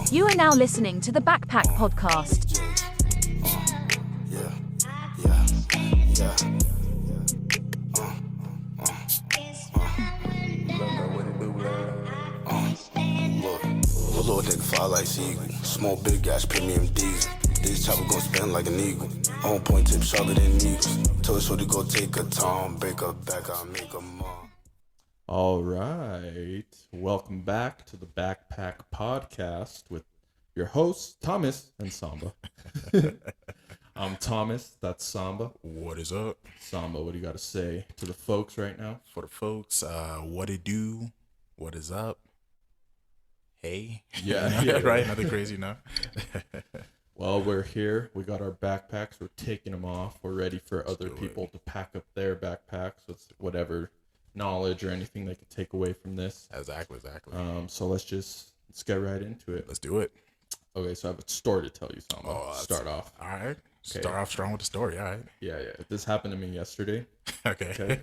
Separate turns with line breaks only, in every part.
You are now listening to the Backpack Podcast.
Little nigga fly like seagull. Small big gas premium diesel. This chopper gon' spin like an eagle. On point tip sharper than needles. Told shorty go take a time. Break her back, I make a mom.
All right. Welcome back to the Backpack Podcast with your hosts, Thomas and Samba. I'm Thomas. That's Samba.
What is up?
Samba, what do you got to say to the folks right now?
For the folks, what it do? What is up? Hey.
Yeah.
Right? Nothing crazy, no?
Well, we're here. We got our backpacks. We're taking them off. We're ready for other people to pack up their backpacks with whatever knowledge or anything they could take away from this.
Exactly.
So let's get right into it.
Let's do it.
Okay, so I have a story to tell you, Samba. Start off.
All right.
Okay.
Start off strong with the story, all right?
Yeah. This happened to me yesterday.
Okay.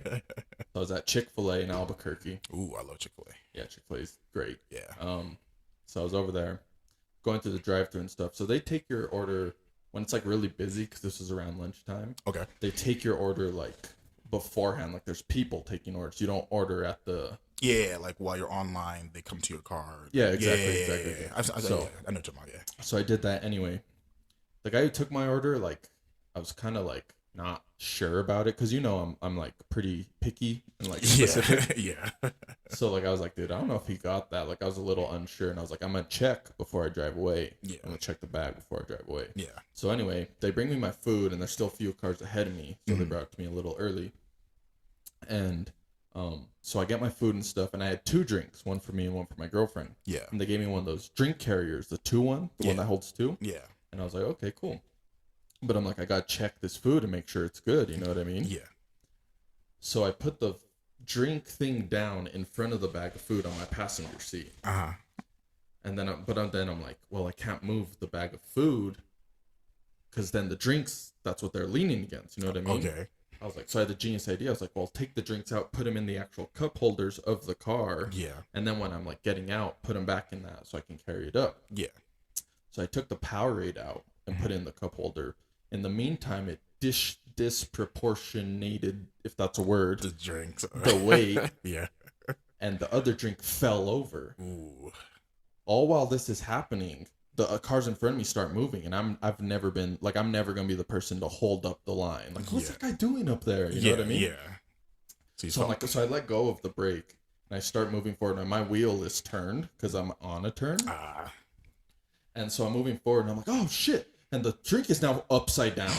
I was at Chick-fil-A in Albuquerque.
Ooh, I love Chick-fil-A.
Yeah, Chick-fil-A is great.
Yeah.
So I was over there going through the drive-thru and stuff. So they take your order when it's like really busy because this was around lunchtime.
Okay.
They take your order like beforehand. Like there's people taking orders. You don't order at the...
Yeah, like while you're online, they come to your car.
Yeah, exactly.
Yeah. I know what you're talking about, yeah.
So I did that anyway. The guy who took my order, like, I was kind of like not sure about it because I'm like pretty picky and like specific.
Yeah.
So like I was like, dude, I don't know if he got that. Like I was a little unsure, and I was like, I'm gonna check before I drive away.
Yeah.
I'm gonna check the bag before I drive away.
Yeah.
So anyway, they bring me my food, and there's still a few cars ahead of me, so they brought it to me a little early. And so I get my food and stuff, and I had two drinks, one for me and one for my girlfriend.
Yeah.
And they gave me one of those drink carriers, the one that holds two.
Yeah.
And I was like, okay, cool. But I'm like, I gotta check this food and make sure it's good. You know what I mean?
Yeah.
So I put the drink thing down in front of the bag of food on my passenger seat.
Uh-huh.
And then, I'm like, well, I can't move the bag of food because then the drinks, that's what they're leaning against. You know what I mean?
Okay.
I was like, so I had the genius idea. I was like, well, take the drinks out, put them in the actual cup holders of the car.
Yeah.
And then when I'm like getting out, put them back in that so I can carry it up.
Yeah.
So I took the Powerade out and put it in the cup holder. In the meantime, it disproportionated, if that's a word,
The drinks.
the weight.
Yeah.
And the other drink fell over.
Ooh.
All while this is happening, the cars in front of me start moving, and I'm never gonna be the person to hold up the line. Like, what's that guy doing up there? You know what I mean?
Yeah.
So I let go of the brake and I start moving forward, and my wheel is turned because I'm on a turn. And so I'm moving forward, and I'm like, oh shit! And the drink is now upside down.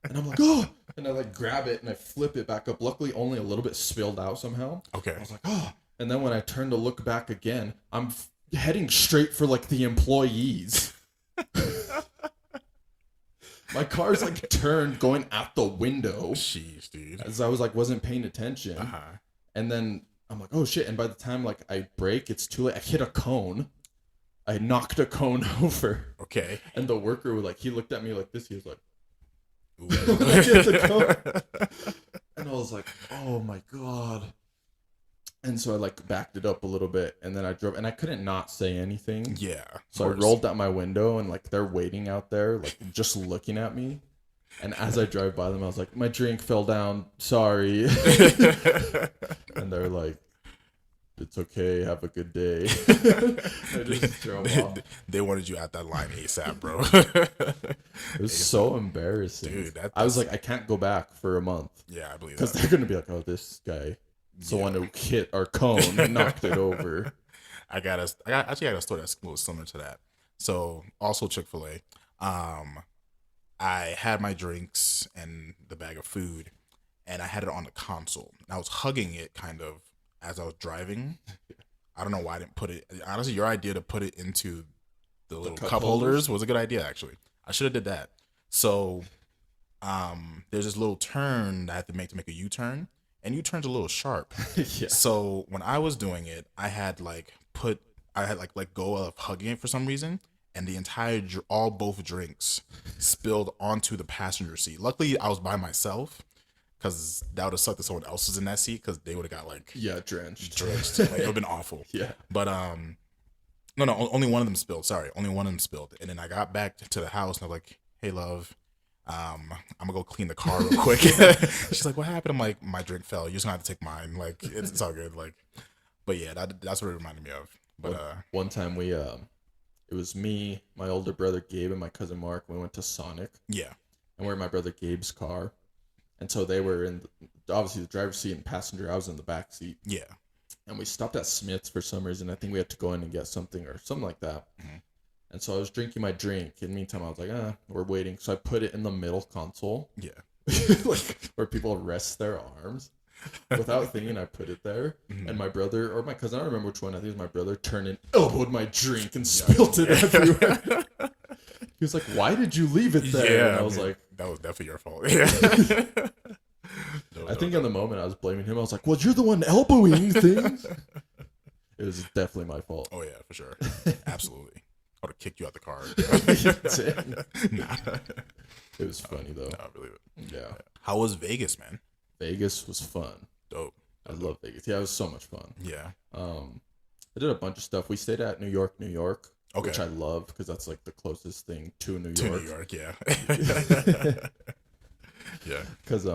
And I'm like, oh! And I like grab it and I flip it back up. Luckily, only a little bit spilled out somehow.
Okay.
I was like, oh! And then when I turn to look back again, I'm heading straight for like the employees. My car's like turned, going at the window.
Jeez, dude.
As I was like, wasn't paying attention.
Uh-huh.
And then I'm like, oh shit! And by the time like I brake, it's too late. I hit a cone. I knocked a cone over.
Okay.
And the worker was like, he looked at me like this. He was like,
Ooh.
I hit the cone. And I was like, oh my God. And so I like backed it up a little bit, and then I drove, and I couldn't not say anything.
Yeah.
So I rolled out my window, and like they're waiting out there, like just looking at me. And as I drive by them, I was like, my drink fell down. Sorry. And they're like, it's okay. Have a good day. I just drove off.
They wanted you at that line ASAP, bro.
It was so embarrassing.
Dude,
I was like, I can't go back for a month.
Yeah, I believe
Because
that.
they're going to be like, oh, this guy. So one who hit our cone and knocked it over.
I got a story that's a little similar to that. So also Chick-fil-A. I had my drinks and the bag of food, and I had it on the console. And I was hugging it kind of as I was driving. I don't know why I didn't put it. Honestly, your idea to put it into the little cup holders was a good idea, actually. I should have did that. So there's this little turn that I have to make a U-turn. And U-turn's a little sharp.
Yeah.
So when I was doing it, I had let go of hugging it for some reason, and the entire both drinks spilled onto the passenger seat. Luckily, I was by myself, because that would have sucked if someone else was in that seat, because they would have got
drenched.
Like, it would have been awful.
Yeah.
But No, only one of them spilled. Sorry, only one of them spilled. And then I got back to the house and I'm like, "Hey, love, I'm gonna go clean the car real quick." She's like, "What happened?" I'm like, "My drink fell. You're just gonna have to take mine. Like, it's all good." Like, but yeah, that's what it reminded me of. But
one time it was me, my older brother Gabe, and my cousin Mark. We went to Sonic.
Yeah.
And we're in my brother Gabe's car, and so they were in obviously the driver's seat and passenger. I was in the back seat.
Yeah.
And we stopped at Smith's for some reason. I think we had to go in and get something or something like that. Mm-hmm. And so I was drinking my drink. In the meantime, I was like, we're waiting. So I put it in the middle console.
Yeah.
Like where people rest their arms. Without thinking, I put it there. Mm-hmm. And my brother or my cousin, I don't remember which one. I think it was my brother, turned and elbowed my drink and spilled it everywhere. He was like, "Why did you leave it there?"
Yeah,
and I was like,
"That was definitely your fault." Yeah.
I think in the moment I was blaming him. I was like, "Well, you're the one elbowing things." It was definitely my fault.
Oh yeah, for sure, absolutely. I would have kicked you out the car.
Nah. It was funny though.
No, I believe it.
Yeah.
How was Vegas, man?
Vegas was fun.
Dope.
I love Vegas. Yeah, it was so much fun.
Yeah.
I did a bunch of stuff. We stayed at New York,
okay.
Which I love because that's like the closest thing to New York.
To New York, yeah. Yeah.
Because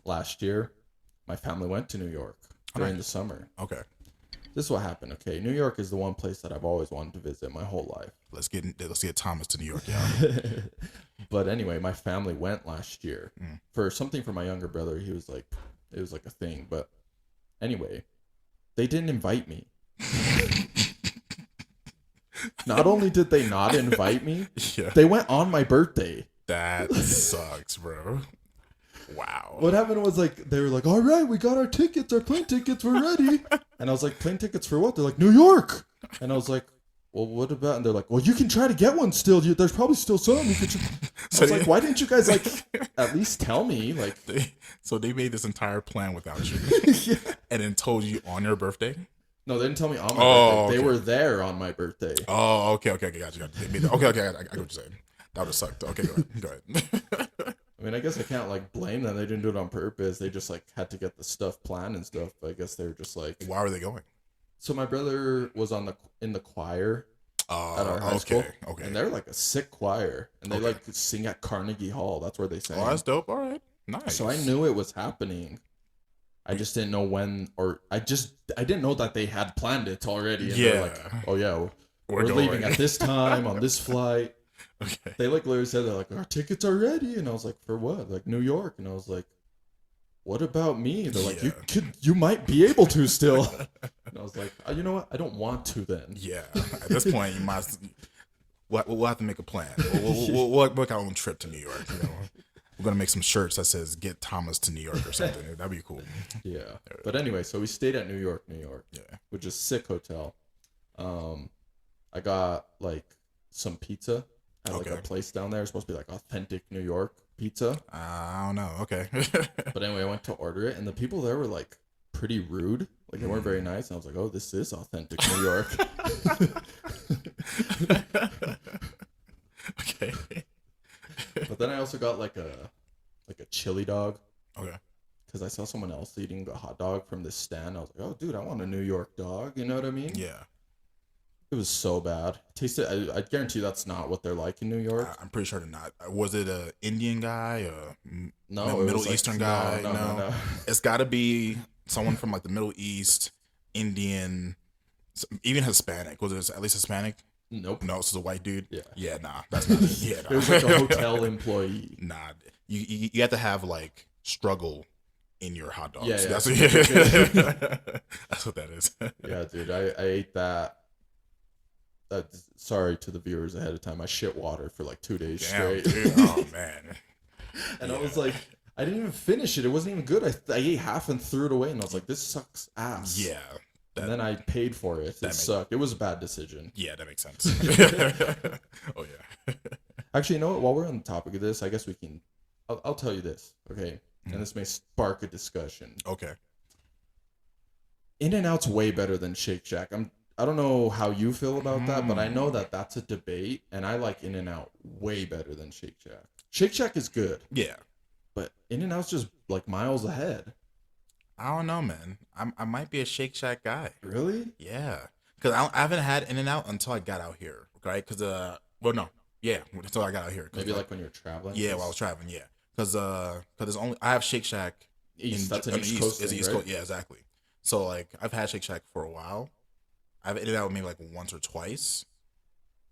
last year, my family went to New York during the summer.
Okay.
This is what happened. Okay, New York is the one place that I've always wanted to visit my whole life.
Let's get Thomas to New York, yeah.
But anyway, my family went last year for something for my younger brother. He was like, it was like a thing. But anyway, they didn't invite me. Not only did they not invite me, they went on my birthday.
That sucks, bro. Wow.
What happened was like, they were like, "All right, we got our tickets, our plane tickets, we're ready." And I was like, "Plane tickets for what?" They're like, "New York." And I was like, "Well, what about?" And they're like, "Well, you can try to get one still. There's probably still some." You could I was like, "Why didn't you guys like at least tell me?" Like,
so they made this entire plan without you, and then told you on your birthday.
No, they didn't tell me on my birthday.
Okay.
They were there on my birthday.
Oh, okay, got you. Okay, I got what you're saying. That would have sucked. Okay, go ahead.
I mean, I guess I can't like blame them. They didn't do it on purpose. They just like had to get the stuff planned and stuff. But I guess they were just like.
Why were they going?
So my brother was in the choir at our high school.
Okay.
And they're like a sick choir, and they like sing at Carnegie Hall. That's where they sing.
Oh, that's dope. All right, nice.
So I knew it was happening. I just didn't know when, or I didn't know that they had planned it already. And they're like, "Oh yeah, we're leaving at this time on this flight."
Okay.
They like literally said, they're like, "Our tickets are ready," and I was like, "For what?" Like, New York, and I was like, "What about me?" They're like, you might be able to still." And I was like, "You know what? I don't want to then."
Yeah. At this point, you must. We'll have to make a plan. We'll book our own trip to New York. You know, we're gonna make some shirts that says "Get Thomas to New York" or something. That'd be cool.
Yeah. But anyway, so we stayed at New York,
Yeah.
which is a sick hotel. I got like some pizza at like a place down there. It's supposed to be like authentic New York pizza.
I don't know. Okay.
But anyway, I went to order it, and the people there were like pretty rude. Like they weren't very nice. And I was like, "Oh, this is authentic New York."
Okay.
But then I also got like a chili dog.
Okay.
Because I saw someone else eating a hot dog from this stand. I was like, "Oh, dude, I want a New York dog." You know what I mean?
Yeah.
It was so bad. I guarantee that's not what they're like in New York.
I'm pretty sure they're not. Was it a Indian guy?
No,
Middle Eastern guy?
No.
It's got to be someone from like the Middle East, Indian, even Hispanic. Was it at least Hispanic?
Nope.
No, it's a white dude.
Yeah.
Yeah, nah, that's not it. Yeah, nah.
It was like a hotel employee.
Nah, you have to have like struggle in your hot dogs.
Yeah,
That's what that is.
Yeah, dude, I ate that. Sorry to the viewers ahead of time. I shit water for like 2 days straight.
Dude. Oh man.
And I was like, I didn't even finish it. It wasn't even good. I ate half and threw it away, and I was like, this sucks ass.
Yeah.
And then I paid for it. It sucked. It was a bad decision.
Yeah, that makes sense. Oh yeah.
Actually, you know what? While we're on the topic of this, I guess we can. I'll tell you this, okay? And this may spark a discussion.
Okay.
In-N-Out's way better than Shake Shack. I don't know how you feel about that, but I know that that's a debate, and I like In-N-Out way better than Shake Shack. Shake Shack is good.
Yeah.
But In-N-Out's just like miles ahead.
I don't know, man. I might be a Shake Shack guy.
Really?
Yeah. because I haven't had In-N-Out until I got out here, right? Because until I got out here.
Maybe like when you're traveling.
Yeah, while I was traveling, yeah. Because there's only I have Shake Shack
That's an
on the
East Coast
It's
thing,
East
right?
Coast, yeah, exactly. So like I've had Shake Shack for a while. I've In-N-Out maybe like once or twice.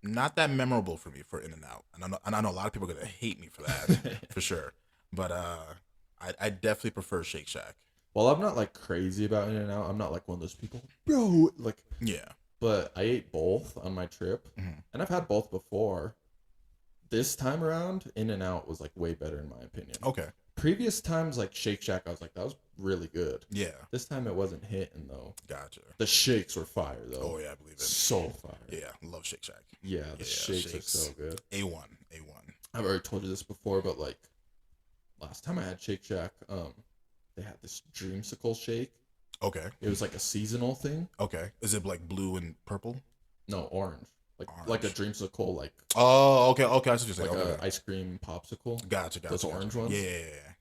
Not that memorable for me for In-N-Out, and I know a lot of people are gonna hate me for that for sure. But I definitely prefer Shake Shack.
Well, I'm not like crazy about In-N-Out. I'm not like one of those people, bro. Like,
Yeah.
but I ate both on my trip,
Mm-hmm.
and I've had both before. This time around, In-N-Out was like way better in my opinion.
Okay.
Previous times, like Shake Shack, I was like, that was really good.
Yeah.
This time it wasn't hitting though.
Gotcha.
The shakes were fire though.
Oh yeah, I believe it.
So fire.
Yeah, love Shake Shack.
Yeah, the shakes are so good.
A1.
I've already told you this before, but like last time I had Shake Shack, they had this dreamsicle shake.
Okay.
It was like a seasonal thing.
Okay. Is it like blue and purple?
No, orange. Like a dreamsicle, like
Oh, okay. I see what you're
like
saying.
a ice cream popsicle.
Gotcha.
Those orange ones.
Yeah.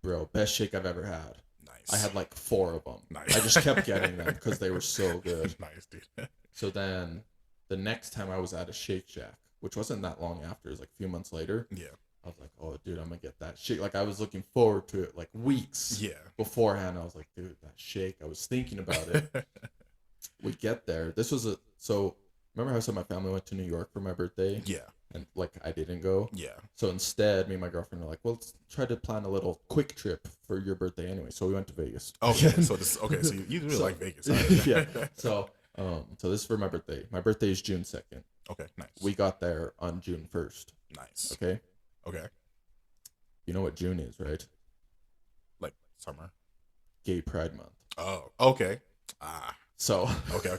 Bro, best shake I've ever had.
Nice.
I had like 4 of them.
Nice.
I just kept getting them because they were so good.
Nice, dude.
So then the next time I was at a Shake Shack, which wasn't that long after, it was like a few months later.
Yeah.
I was like, oh, dude, I'm going to get that shake. Like, I was looking forward to it like weeks beforehand. I was like, dude, that shake. I was thinking about it. We get there. So remember how I said my family went to New York for my birthday?
Yeah.
And like, I didn't go.
Yeah.
So instead, me and my girlfriend were like, well, let's try to plan a little quick trip for your birthday anyway. So we went to Vegas.
Okay. So you really like Vegas. Huh?
Yeah. So this is for my birthday. My birthday is June 2nd.
Okay. Nice.
We got there on June 1st.
Nice.
Okay.
Okay.
You know what June is, right?
Like summer.
Gay Pride Month.
Oh, okay.
So
Okay.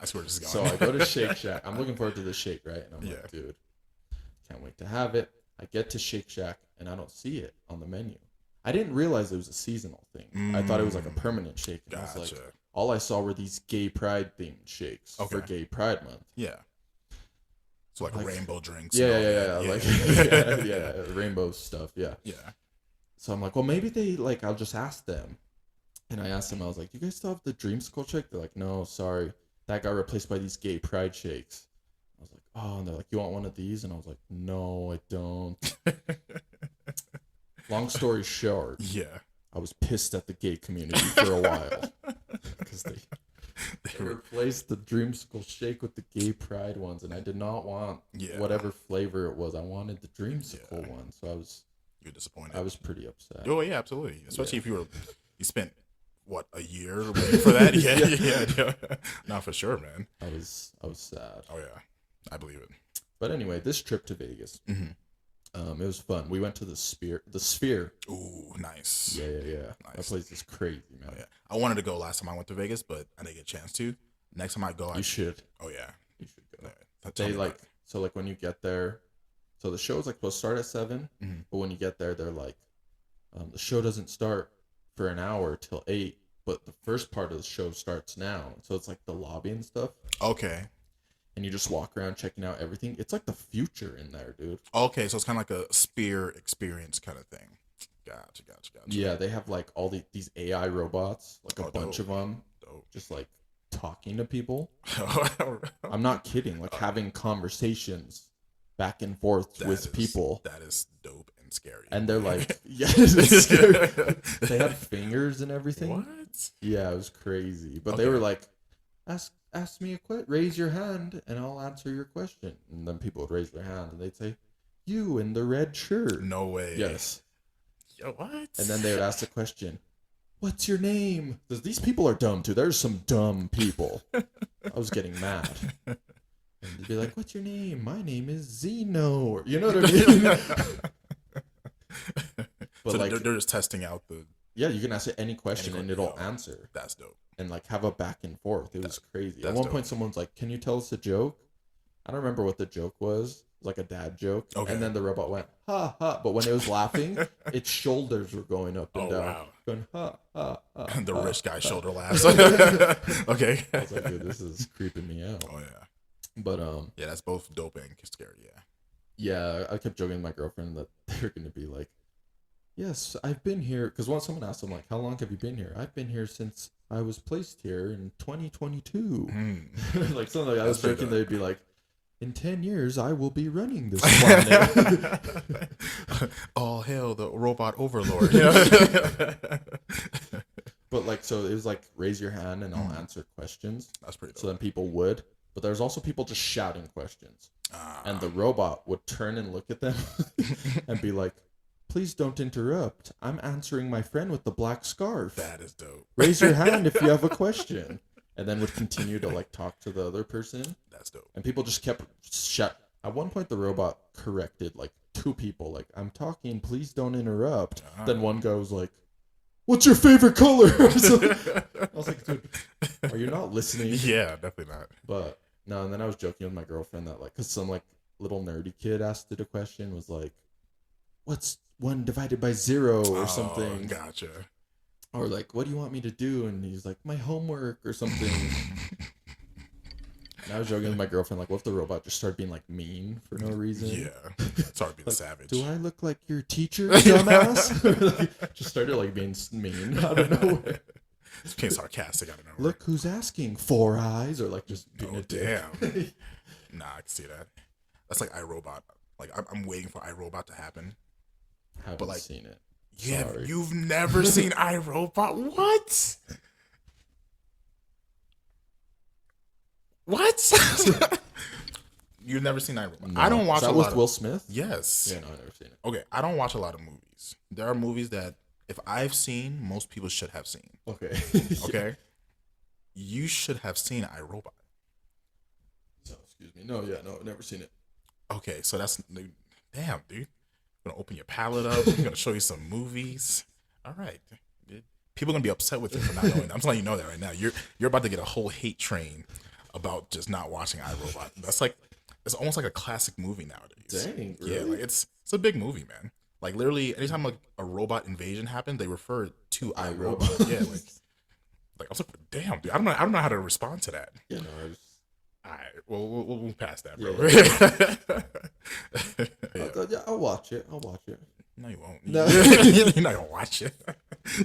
I see where this is
so
going.
I go to Shake Shack. I'm looking forward to the shake, right? And I'm like, dude, can't wait to have it. I get to Shake Shack and I don't see it on the menu. I didn't realize it was a seasonal thing. I thought it was like a permanent shake. And I was like, all I saw were these Gay Pride themed shakes for Gay Pride Month.
Yeah. So like rainbow drinks.
Yeah. Like yeah, rainbow stuff. Yeah.
Yeah.
So I'm like, well, maybe they like. I'll just ask them. And I asked them. I was like, "You guys still have the dreamsicle shake?" They're like, "No, sorry, that got replaced by these Gay Pride shakes." I was like, "Oh," and they're like, "You want one of these?" And I was like, "No, I don't." Long story short, I was pissed at the gay community for a while because they replaced the dreamsicle shake with the Gay Pride ones, and I did not want whatever flavor it was. I wanted the dreamsicle one, so
You're disappointed.
I was pretty upset.
Oh yeah, absolutely. Especially if you spent what, a year waiting for that? Yeah. Not for sure, man.
I was sad.
Oh yeah, I believe it.
But anyway, this trip to Vegas, it was fun. We went to the Sphere.
Ooh, nice.
Yeah.
Nice.
That place is crazy, man.
Oh, yeah. I wanted to go last time I went to Vegas, but I didn't get a chance to. Next time I go,
You should.
Oh yeah,
You should go.
They
like so like when you get there, so the show's like supposed to start at 7, but when you get there, they're like, the show doesn't start for an hour till 8, but the first part of the show starts now. So it's like the lobby and stuff.
Okay.
And you just walk around checking out everything. It's like the future in there, dude.
Okay, so it's kind of like a Spear experience kind of thing. Gotcha.
Yeah, they have like all these AI robots, like a bunch of them, just like talking to people. I'm not kidding, like having conversations back and forth with people.
That is dope and scary.
And they're like, it's scary. They had fingers and everything.
What?
Yeah, it was crazy. But they were like, ask me a question, raise your hand and I'll answer your question. And then people would raise their hand and they'd say, you in the red shirt.
No way.
Yes.
Yo, what?
And then they would ask the question, what's your name? Because these people are dumb too. There's some dumb people. I was getting mad. And they'd be like, what's your name? My name is Zeno. Or, you know what I mean? But
so
like,
they're just testing out the...
Yeah, you can ask it any question and it'll answer.
That's dope.
And like have a back and forth. It was crazy. At one point, someone's like, can you tell us a joke? I don't remember what the joke was. It was like a dad joke. Okay. And then the robot went, ha, ha. But when it was laughing, its shoulders were going up and down. Wow. Going, ha, ha, ha.
The rich guy shoulder laughs. Okay.
I was like, dude, this is creeping me out.
Oh, yeah.
But,
yeah, that's both dope and scary, yeah.
Yeah, I kept joking with my girlfriend that they're going to be like, yes, I've been here. Because once someone asked them, like, how long have you been here? I've been here since I was placed here in 2022.
Mm.
Like something like I was
pretty
joking,
dope.
they'd be like, in 10 years, I will be running this planet.
All hail the robot overlord. You know?
But like, so it was like, raise your hand and I'll answer questions.
That's pretty dope.
So then people would. But there's also people just shouting questions. And the robot would turn and look at them and be like, please don't interrupt. I'm answering my friend with the black scarf.
That is dope.
Raise your hand if you have a question. And then would continue to like talk to the other person.
That's dope.
And people just kept At one point, the robot corrected like 2 people. Like, I'm talking, please don't interrupt. Then one guy was like, what's your favorite color? I was like, dude, are you not listening?
Yeah, definitely not.
But no, and then I was joking with my girlfriend that like, cause some like little nerdy kid asked it a question, was like, what's 1 divided by 0 or something?
Gotcha.
Or like, what do you want me to do? And he's like, my homework or something. And I was joking with my girlfriend, like, what if the robot just started being like mean for no reason?
Yeah. Sorry being
Like,
savage.
do I look like your teacher, dumbass? Or, like, just started like being mean out of nowhere.
It's being sarcastic out of nowhere.
Look who's asking, 4 eyes, or like just being
Oh,
a dick.
damn. Nah, I can see that. That's like iRobot. Like, I'm waiting for iRobot to happen.
Haven't
like,
seen it.
Yeah,
Sorry.
you've never seen iRobot? What? What? You've never seen iRobot?
No.
I don't watch
Is that
a
with
lot of.
Will Smith?
Yes.
Yeah, no, I've never seen it.
Okay, I don't watch a lot of movies. There are movies that if I've seen, most people should have seen.
Okay.
Okay, you should have seen iRobot.
So, excuse me. No, yeah, no, I've never seen it.
Okay, so that's damn, dude. I'm gonna open your palette up. I'm gonna show you some movies. All right, people are gonna be upset with you for not knowing that. I'm telling you know that right now. You're about to get a whole hate train about just not watching iRobot. That's like it's almost like a classic movie nowadays.
Dang,
Yeah,
really?
like it's a big movie, man. Like literally, anytime like a robot invasion happened, they refer to iRobot. Yeah, like I was like, damn, dude. I don't know how to respond to that.
Yeah, no, I just...
All right, well, we'll move past that, bro.
Yeah, I'll watch it.
No, you won't.
No.
You're not gonna watch it.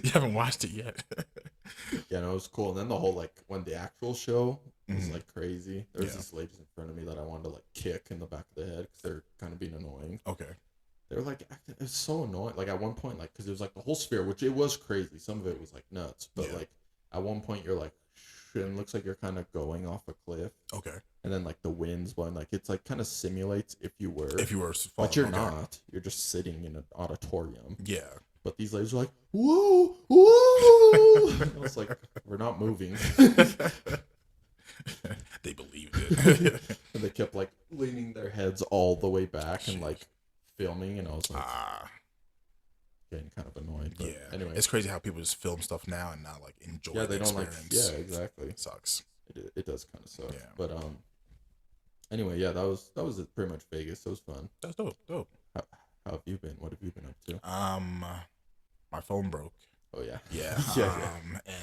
You haven't watched it yet.
Yeah, no, it was cool. And then the whole, like, when the actual show was, like, crazy, there was
Yeah.
these ladies in front of me that I wanted to, like, kick in the back of the head because they're kind of being annoying.
Okay.
They were, like, acting, it was so annoying. Like, at one point, like, because it was, like, the whole sphere, which it was crazy. Some of it was, like, nuts. But,
Yeah.
like, at one point, you're, like, and it looks like you're kind of going off a cliff.
Okay.
And then, like, the wind's blowing. Like, it's, like, kind of simulates if you were.
If you were falling,
But you're
okay.
not. You're just sitting in an auditorium.
Yeah.
But these ladies were like, whoa, whoa. I was like, we're not moving.
They believed it.
And they kept like leaning their heads all the way back and like filming. And I was like, getting kind of annoyed. But
Yeah.
anyway.
It's crazy how people just film stuff now and not like enjoy
Yeah, they
the
don't like,
experience.
yeah, exactly.
It sucks.
It does kind of suck.
Yeah.
But anyway, yeah, that was it, pretty much Vegas. It was fun.
That's dope.
How have you been? What have you been up to?
My phone broke.
Oh yeah.
Yeah.
Yeah.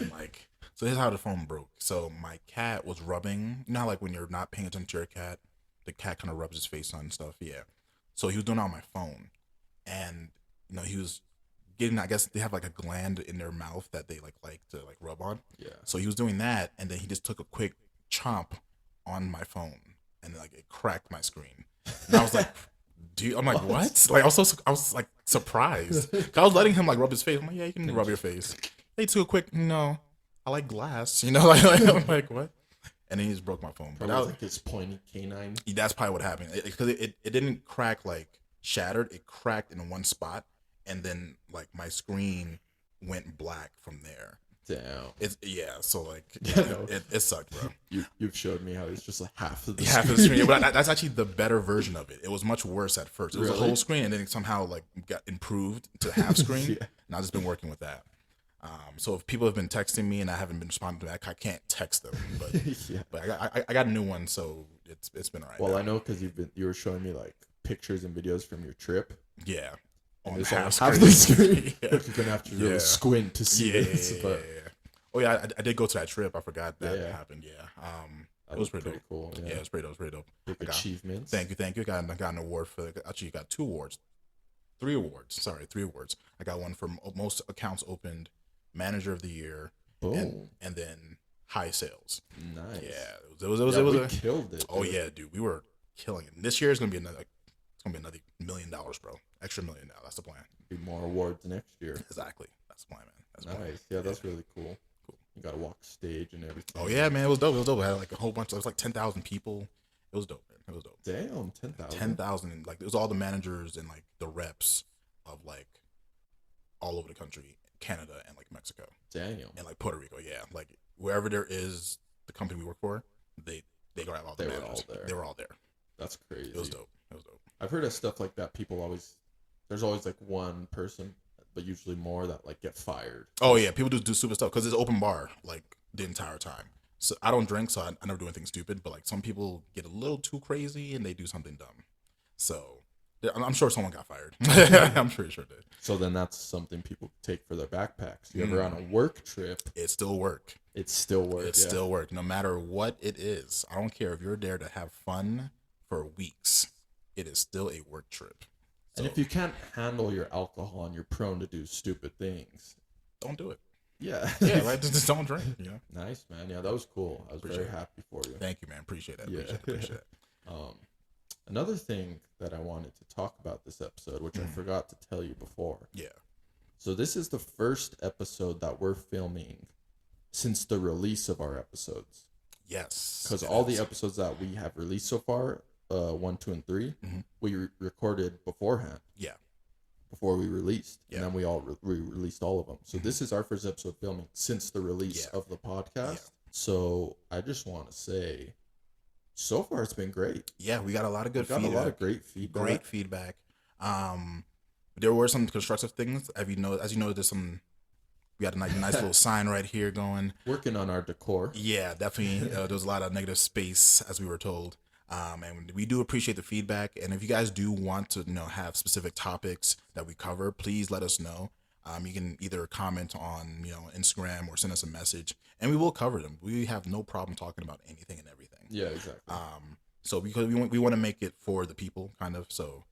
And like, so here's how the phone broke. So my cat was rubbing, you know how, like when you're not paying attention to your cat, the cat kind of rubs his face on stuff. Yeah. So he was doing it on my phone, and you know he was getting, I guess they have like a gland in their mouth that they like to like rub on.
Yeah.
So he was doing that, and then he just took a quick chomp on my phone, and like it cracked my screen. And I was like, dude, I'm like, what? Like I was like surprised. I was letting him like rub his face. I'm like, yeah, you can rub your face. They took a quick, no, I like glass, you know, like I'm like, what? And then he just broke my phone. But
Probably
that was,
like his pointy canine.
that's probably what happened. Because it didn't crack like shattered. It cracked in one spot, and then like my screen went black from there.
Damn.
It's so like
no.
it sucked, bro.
You've showed me how it's just like half of the
Half
screen.
of the screen, but that's actually the better version of it. It was much worse at first. It was a
Really?
whole screen, and then it somehow like got improved to half screen.
Yeah.
And I've just been working with that. So if people have been texting me and I haven't been responding back, I can't text them. But
Yeah.
but I got a new one, so it's been alright.
Well,
now.
I know because you were showing me like pictures and videos from your trip.
Yeah.
And
On
it's
half
almost half the
screen.
screen.
Yeah.
You're gonna have to really
Yeah.
squint to see
Yeah,
this. But
Oh yeah, I did go to that trip. I forgot that
Yeah.
happened. Yeah.
that
It was pretty dope.
cool.
Yeah, it was pretty dope.
Big
I got-
achievements.
Thank you. I got an award for. Actually, got 2 awards, 3 awards. Sorry, 3 awards. I got one for most accounts opened, manager of the year,
Boom.
and then high sales.
Nice.
Yeah, it was
we killed it.
Oh
dude.
yeah, dude, we were killing it. And this year is gonna be another $1 million, bro. Extra $1 million. That's the plan.
Be more awards next year.
Exactly. That's the plan, man. That's the plan.
Nice. Yeah, that's really cool. You got to walk stage and everything.
Oh yeah, man, it was dope. It was dope. I had like a whole bunch. It was like 10,000 people. It was dope, man. It was dope.
Damn, 10,000.
10,000. Like it was all the managers and like the reps of like all over the country, Canada and like Mexico.
Damn.
And like Puerto Rico. Yeah, like wherever there is the company we work for, they gonna have all the
They were
managers.
all there.
They were all there.
That's crazy.
It was dope. It was dope.
I've heard of stuff like that. There's always like one person, but usually more that like get fired.
Oh yeah, people do stupid stuff because it's open bar like the entire time. So I don't drink, so I never do anything stupid. But like some people get a little too crazy and they do something dumb. So I'm sure someone got fired. I'm pretty sure did.
So then that's something people take for their backpacks. You ever on a work trip?
It's still work.
It's still work.
It's still work, no matter what it is. I don't care if you're there to have fun for weeks. It is still a work trip. So,
And if you can't handle your alcohol and you're prone to do stupid things,
don't do it.
yeah.
Yeah, right. Just don't drink. You know.
Nice, man. Yeah, that was cool. I was
Appreciate
very
it.
happy for you.
Thank you, man. Appreciate that.
Yeah.
Appreciate it.
Another thing that I wanted to talk about this episode, which I forgot to tell you before.
Yeah.
So this is the first episode that we're filming since the release of our episodes.
Yes.
Because all the episodes that we have released so far, 1, 2, and 3, we recorded beforehand.
Yeah.
Before we released,
Yeah.
and then we released all of them. So this is our first episode filming since the release of the podcast.
Yeah.
So I just want to say, so far it's been great.
Yeah, we got a lot of good
Got
feedback.
a lot of great feedback.
Great feedback. There were some constructive things. As you know, there's some. We got a nice little sign right here going.
Working on our decor.
Yeah, definitely. There was a lot of negative space, as we were told. And we do appreciate the feedback. And if you guys do want to, have specific topics that we cover, please let us know. You can either comment on, Instagram or send us a message, and we will cover them. We have no problem talking about anything and everything.
Yeah, exactly.
So because we want to make it for the people, kind of. So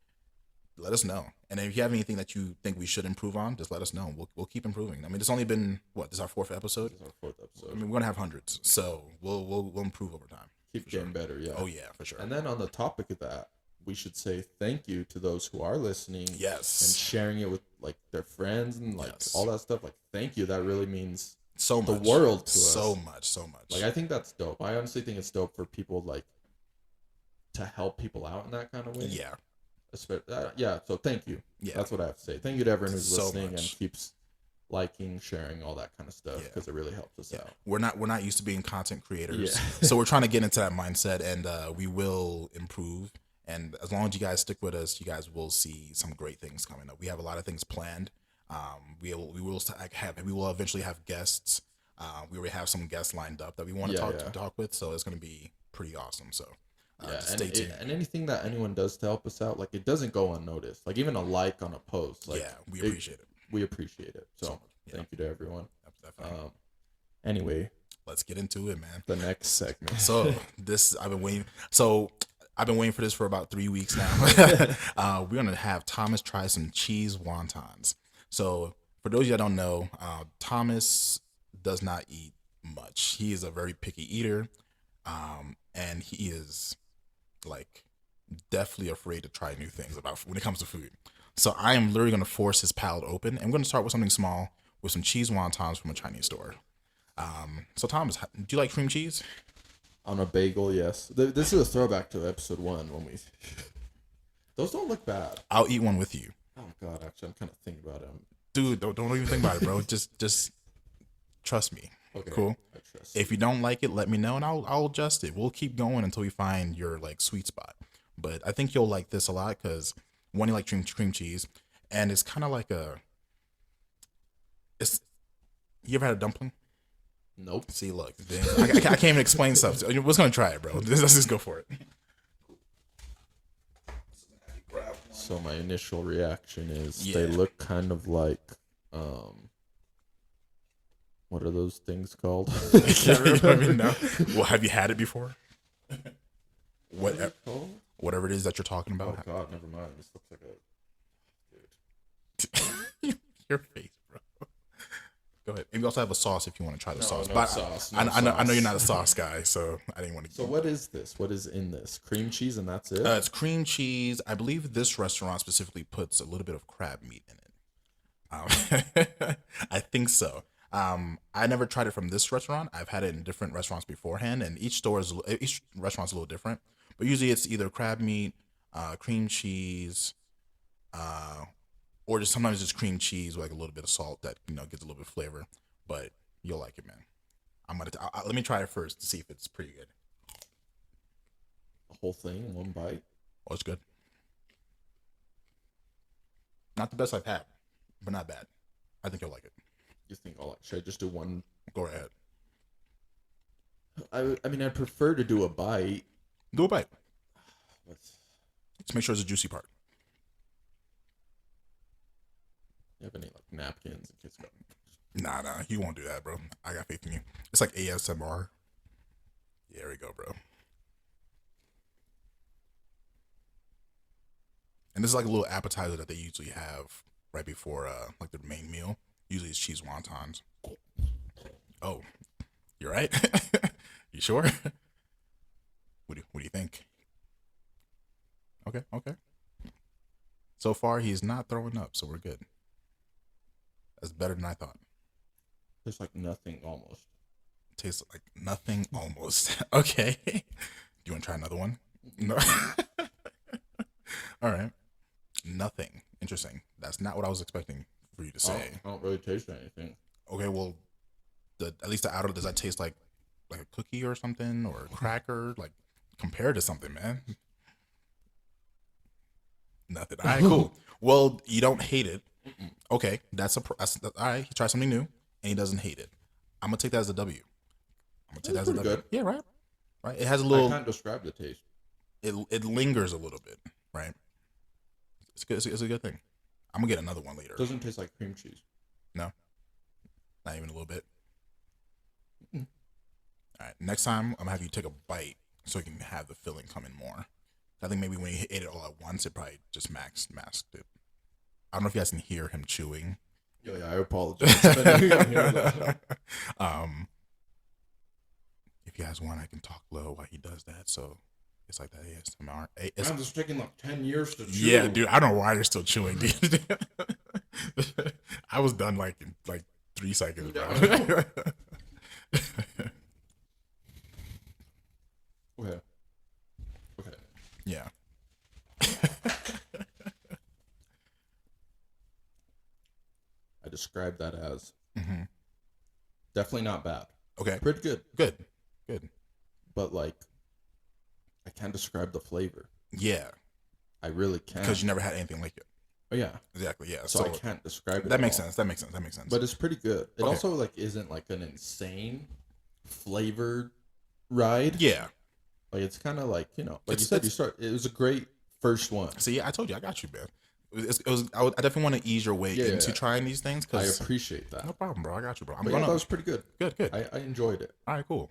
let us know. And if you have anything that you think we should improve on, just let us know. We'll keep improving. I mean, it's only been this is our 4th episode.
This is our 4th episode.
I mean, we're gonna have hundreds, so we'll improve over time.
Keep getting better. Yeah.
Oh yeah, for sure.
And then on the topic of that, we should say thank you to those who are listening.
Yes.
And sharing it with like their friends and like all that stuff. Like, thank you. That really means
so much.
The world to us.
So much.
Like, I think that's dope. I honestly think it's dope for people like to help people out in that kind of way.
Yeah.
Yeah. So thank you.
Yeah.
That's what I have to say. Thank you to everyone who's
So
listening
much.
and keeps liking, sharing, all that kind of stuff, because it really helps us out.
We're not used to being content creators,
Yeah.
so we're trying to get into that mindset, and we will improve. And as long as you guys stick with us, you guys will see some great things coming up. We have a lot of things planned. We will eventually have guests. We already have some guests lined up that we want to talk with, so it's going to be pretty awesome. So stay tuned.
And anything that anyone does to help us out, like, it doesn't go unnoticed. Like, even a like on a post, like,
we appreciate it.
We appreciate it. So thank you to everyone.
Definitely.
Anyway,
let's get into it, man.
The next segment.
So I've been waiting for this for about 3 weeks now. We're gonna have Thomas try some cheese wontons. So for those of you that don't know, Thomas does not eat much. He is a very picky eater, and he is like definitely afraid to try new things when it comes to food. So I am literally gonna force his palate open. I'm gonna start with something small, with some cheese wontons from a Chinese store. So Thomas, do you like cream cheese?
On a bagel, yes. This is a throwback to episode 1 when we. Those don't look bad.
I'll eat one with you.
Oh God, actually, I'm kind of thinking about it.
Dude, don't even think about it, bro. just trust me.
Okay.
Cool.
I trust
If you don't like it, let me know and I'll adjust it. We'll keep going until we find your like sweet spot. But I think you'll like this a lot because one, you like cream cheese, and it's kind of like you ever had a dumpling?
Nope.
See, look, I can't even explain stuff. So we're just gonna try it, bro. Let's just go for it.
So my initial reaction is they look kind of like what are those things called?
I can't remember now. Well, have you had it before? Whatever it is that you're talking about.
Oh God, never mind. This looks like a
Your face, bro. Go ahead. And we also have a sauce if you want to try the sauce.
No
But
sauce. No
I know
sauce.
you're not a sauce guy, so I didn't want to.
So what is this? What is in this? Cream cheese and that's it?
It's cream cheese. I believe this restaurant specifically puts a little bit of crab meat in it. I think so. I never tried it from this restaurant. I've had it in different restaurants beforehand, and each restaurant's a little different. But usually it's either crab meat, cream cheese, or just sometimes just cream cheese with like a little bit of salt that gets a little bit of flavor. But you'll like it, man. Let me try it first to see if it's pretty good.
The whole thing in one bite?
Oh, it's good. Not the best I've had, but not bad. I think you'll like it.
You think should I just do one?
Go ahead.
I mean, I prefer to do a bite.
Do a bite.
Let's
Just make sure it's a juicy part.
you have any like napkins in case
Nah, you won't do that, bro. I got faith in you. It's like ASMR. Yeah, there we go, bro. And this is like a little appetizer that they usually have right before like their main meal. Usually it's cheese wontons. Oh, you're right. You sure? What do you think? Okay. So far he's not throwing up, so we're good. That's better than I thought.
There's like nothing almost.
Tastes like nothing almost. Okay. Do you want to try another one? No. All right. Nothing. Interesting. That's not what I was expecting for you to say.
I don't really taste anything.
Okay, well, at least the outer, does that taste like a cookie or something or a cracker? Like compared to something, man. Nothing. All right, cool. Well, you don't hate it. Okay, that's all right. He tried something new and he doesn't hate it. I'm gonna take that as a W. I'm gonna take that as a W.
Good.
Yeah, right. It has a
I
little.
can't describe the taste.
It lingers a little bit, right? It's good. It's a good thing. I'm gonna get another one later.
It doesn't taste like cream cheese.
No, not even a little bit. All right, next time I'm gonna have you take a bite so you can have the filling come in more. I think maybe when he ate it all at once, it probably just masked it. I don't know if you guys can hear him chewing.
Yeah, I apologize. But you can hear that.
If you guys want, I can talk low while he does that. So it's like that ASMR.
I'm just taking like 10 years to chew.
Yeah, dude. I don't know why you're still chewing, dude. I was done like in 3 seconds, bro.
Okay.
Yeah.
I described that as definitely not bad.
Okay.
Pretty good.
Good.
But like, I can't describe the flavor.
Yeah.
I really can't.
Because you never had anything like it.
Oh, yeah.
Exactly. Yeah.
So I can't describe it.
That makes sense. That makes sense.
But it's pretty good. It
Okay.
also like isn't like an insane flavored ride.
Yeah.
Like it's kind of like, like you said, it was a great first one.
See, I told you, I got you, man. I definitely want to ease your way into trying these things.
I appreciate that.
No problem, bro. I got you, bro.
That was pretty good.
Good.
I enjoyed it.
All right, cool.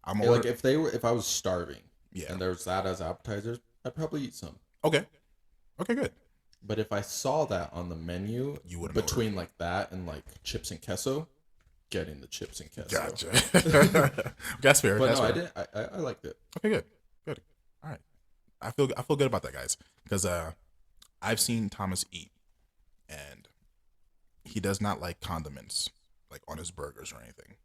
Like if I was starving,
yeah,
and there was that as appetizers, I'd probably eat some.
Okay, good.
But if I saw that on the menu,
You wouldn't
between like that and like chips and queso, getting the chips and queso.
Gotcha. That's fair.
But
That's
no,
fair.
I liked it.
Okay, good. All right. I feel good about that, guys, because I've seen Thomas eat, and he does not like condiments like on his burgers or anything.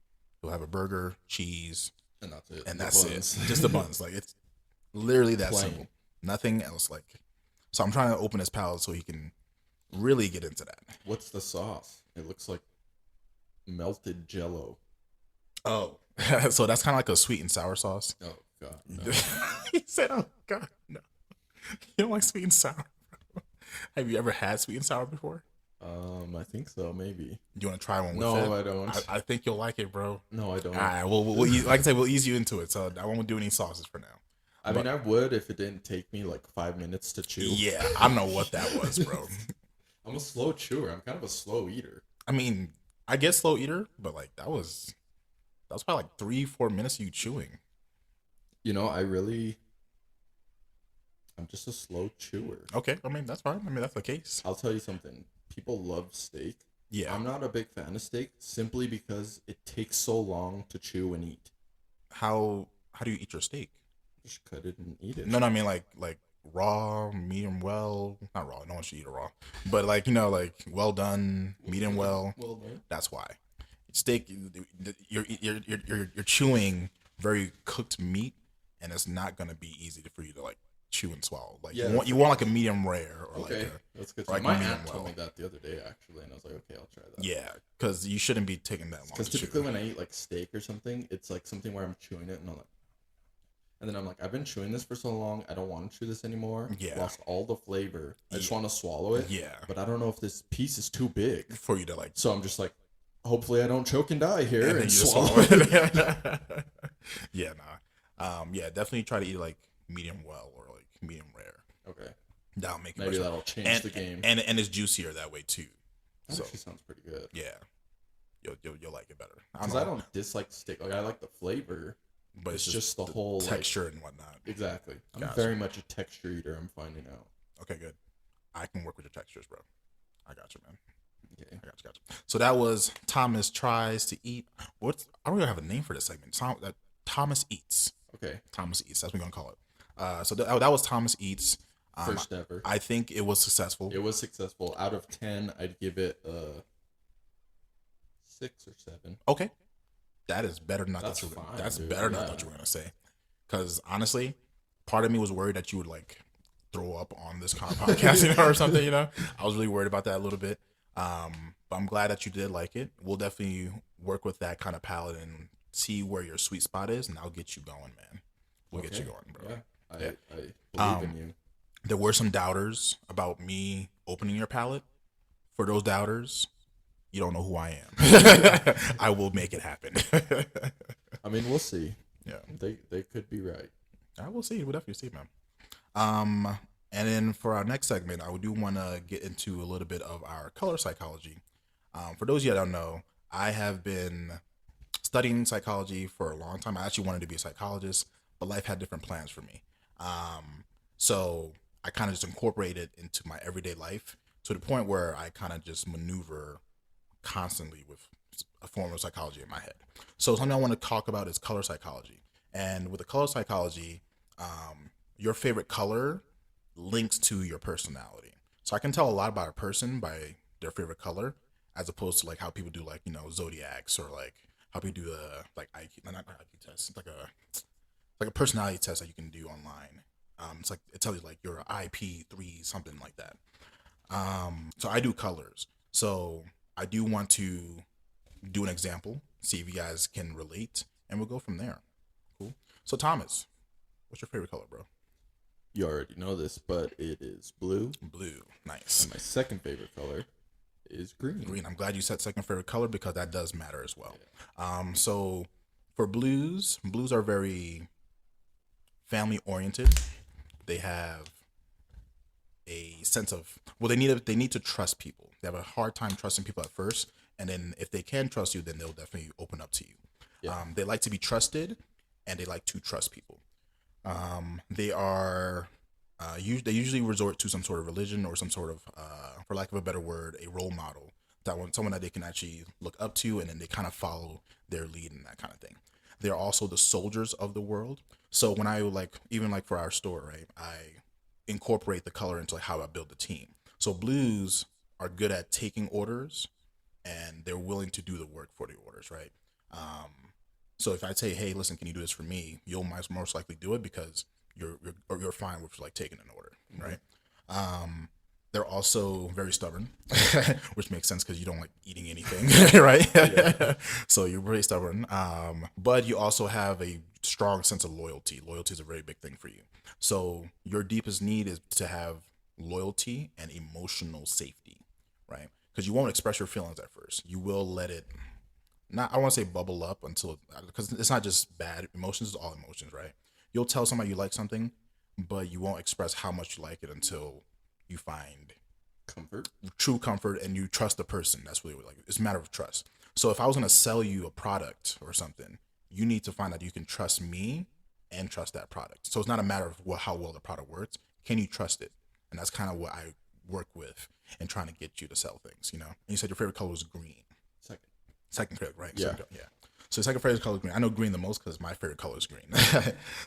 He'll have a burger, cheese,
And that's it.
and
The
that's
buns.
it. Just the buns. Like it's literally that
Plain.
simple. Nothing else. Like, so I'm trying to open his palate so he can really get into that.
What's the sauce? It looks like melted Jello.
Oh, so that's kind of like a sweet and sour sauce.
Oh God. No.
He said, "Oh God, no, you don't like sweet and sour." Have you ever had sweet and sour before?
I think so. Maybe.
Do you want to try one with
No,
it?
I don't.
I think you'll like it, bro.
No, I don't.
All right, we'll ease, like I said, we'll ease you into it. So I won't do any sauces for now.
I mean, I would if it didn't take me like 5 minutes to chew.
Yeah, I don't know what that was, bro.
I'm a slow chewer. I'm kind of a slow eater.
I mean, I get slow eater, but like that was probably like 3-4 minutes of you chewing.
I'm just a slow chewer.
Okay, I mean that's fine. I mean that's the case.
I'll tell you something. People love steak.
Yeah.
I'm not a big fan of steak simply because it takes so long to chew and eat.
How do you eat your steak?
Just cut it and eat it.
No, I mean like raw, medium well, not raw. No one should eat it raw, but like like well done, medium well.
Well done.
That's why steak. You're chewing very cooked meat, and it's not gonna be easy for you to like chew and swallow. Like you want like a medium rare or
Okay,
like
that's good.
like
My
medium
aunt told me that the other day actually, and I was like, okay, I'll try that.
Yeah, because you shouldn't be taking that long.
Because typically when I eat like steak or something, it's like something where I'm chewing it and I'm like, and then I'm like, I've been chewing this for so long, I don't want to chew this anymore.
Yeah.
Lost all the flavor. I just want to swallow it.
Yeah.
But I don't know if this piece is too big
for you to like.
So I'm just like, hopefully I don't choke and die here and swallow
it. Yeah, nah. Yeah, definitely try to eat like medium well or like medium rare.
Okay.
That'll make
maybe that'll change the game.
And it's juicier that way too.
That actually sounds pretty good.
Yeah. You'll like it better.
Because I don't dislike steak. Like I like the flavor.
But
it's just the whole
texture and whatnot.
Exactly. I'm very much a texture eater. I'm finding out.
Okay, good. I can work with your textures, bro. I got you, man.
Okay.
I got you. So that was Thomas Tries to Eat. I don't even have a name for this segment. Thomas Eats.
Okay.
Thomas Eats. That's what we're gonna call it. So that was Thomas Eats.
First ever.
I think it was successful.
It was successful. Out of 10, I'd give it 6 or 7.
Okay. That is better than I
that's
thought you were.
fine,
That's
dude.
better than I thought you were gonna say. Because honestly, part of me was worried that you would like throw up on this kind of podcast, or something. I was really worried about that a little bit. But I'm glad that you did like it. We'll definitely work with that kind of palette and see where your sweet spot is, and I'll get you going, man. We'll get you going, bro.
Yeah, I believe in you.
There were some doubters about me opening your palette. For those doubters, you don't know who I am. I will make it happen.
I mean, we'll see.
Yeah,
they could be right.
I will see. We'll definitely see, man. And then for our next segment, I do want to get into a little bit of our color psychology. For those of you that don't know, I have been studying psychology for a long time. I actually wanted to be a psychologist, but life had different plans for me. So I kind of just incorporated it into my everyday life to the point where I kind of just maneuver constantly with a form of psychology in my head. So something I want to talk about is color psychology. And with the color psychology, your favorite color links to your personality. So I can tell a lot about a person by their favorite color, as opposed to like how people do like, zodiacs, or like how people do like IQ, not IQ test. It's like a personality test that you can do online. It's like, it tells you like you're IP3, something like that. So I do colors. So I do want to do an example, see if you guys can relate, and we'll go from there. Cool. So Thomas, what's your favorite color, bro?
You already know this, but it is blue.
Blue. Nice.
And my second favorite color is green.
Green. I'm glad you said second favorite color because that does matter as well. Yeah. So for blues are very family oriented. They have a sense of, they need to trust people. They have a hard time trusting people at first, and then if they can trust you, then they'll definitely open up to you. Yeah. They like to be trusted, and they like to trust people. They are they usually resort to some sort of religion or some sort of, for lack of a better word, a role model, someone that they can actually look up to, and then they kind of follow their lead and that kind of thing. They're also the soldiers of the world. So when I even for our store, right, I incorporate the color into like how I build the team. So blues are good at taking orders, and they're willing to do the work for the orders, right? So if I say, hey, listen, can you do this for me? You'll most likely do it because you're fine with like taking an order, right? They're also very stubborn, which makes sense because you don't like eating anything, right? Yeah. So you're very stubborn, but you also have a strong sense of loyalty. Loyalty is a very big thing for you. So your deepest need is to have loyalty and emotional safety, right? Because you won't express your feelings at first. You will let it, I don't want to say bubble up because it's not just bad emotions, it's all emotions, right? You'll tell somebody you like something, but you won't express how much you like it until you find true comfort, and you trust the person. That's really what, it's a matter of trust. So if I was going to sell you a product or something, you need to find out you can trust me and trust that product. So it's not a matter of how well the product works. Can you trust it? And that's kind of what I work with and trying to get you to sell things, you know. And you said your favorite color was green. Second favorite, right?
Yeah.
Yeah. So second favorite color is green. I know green the most because my favorite color is green.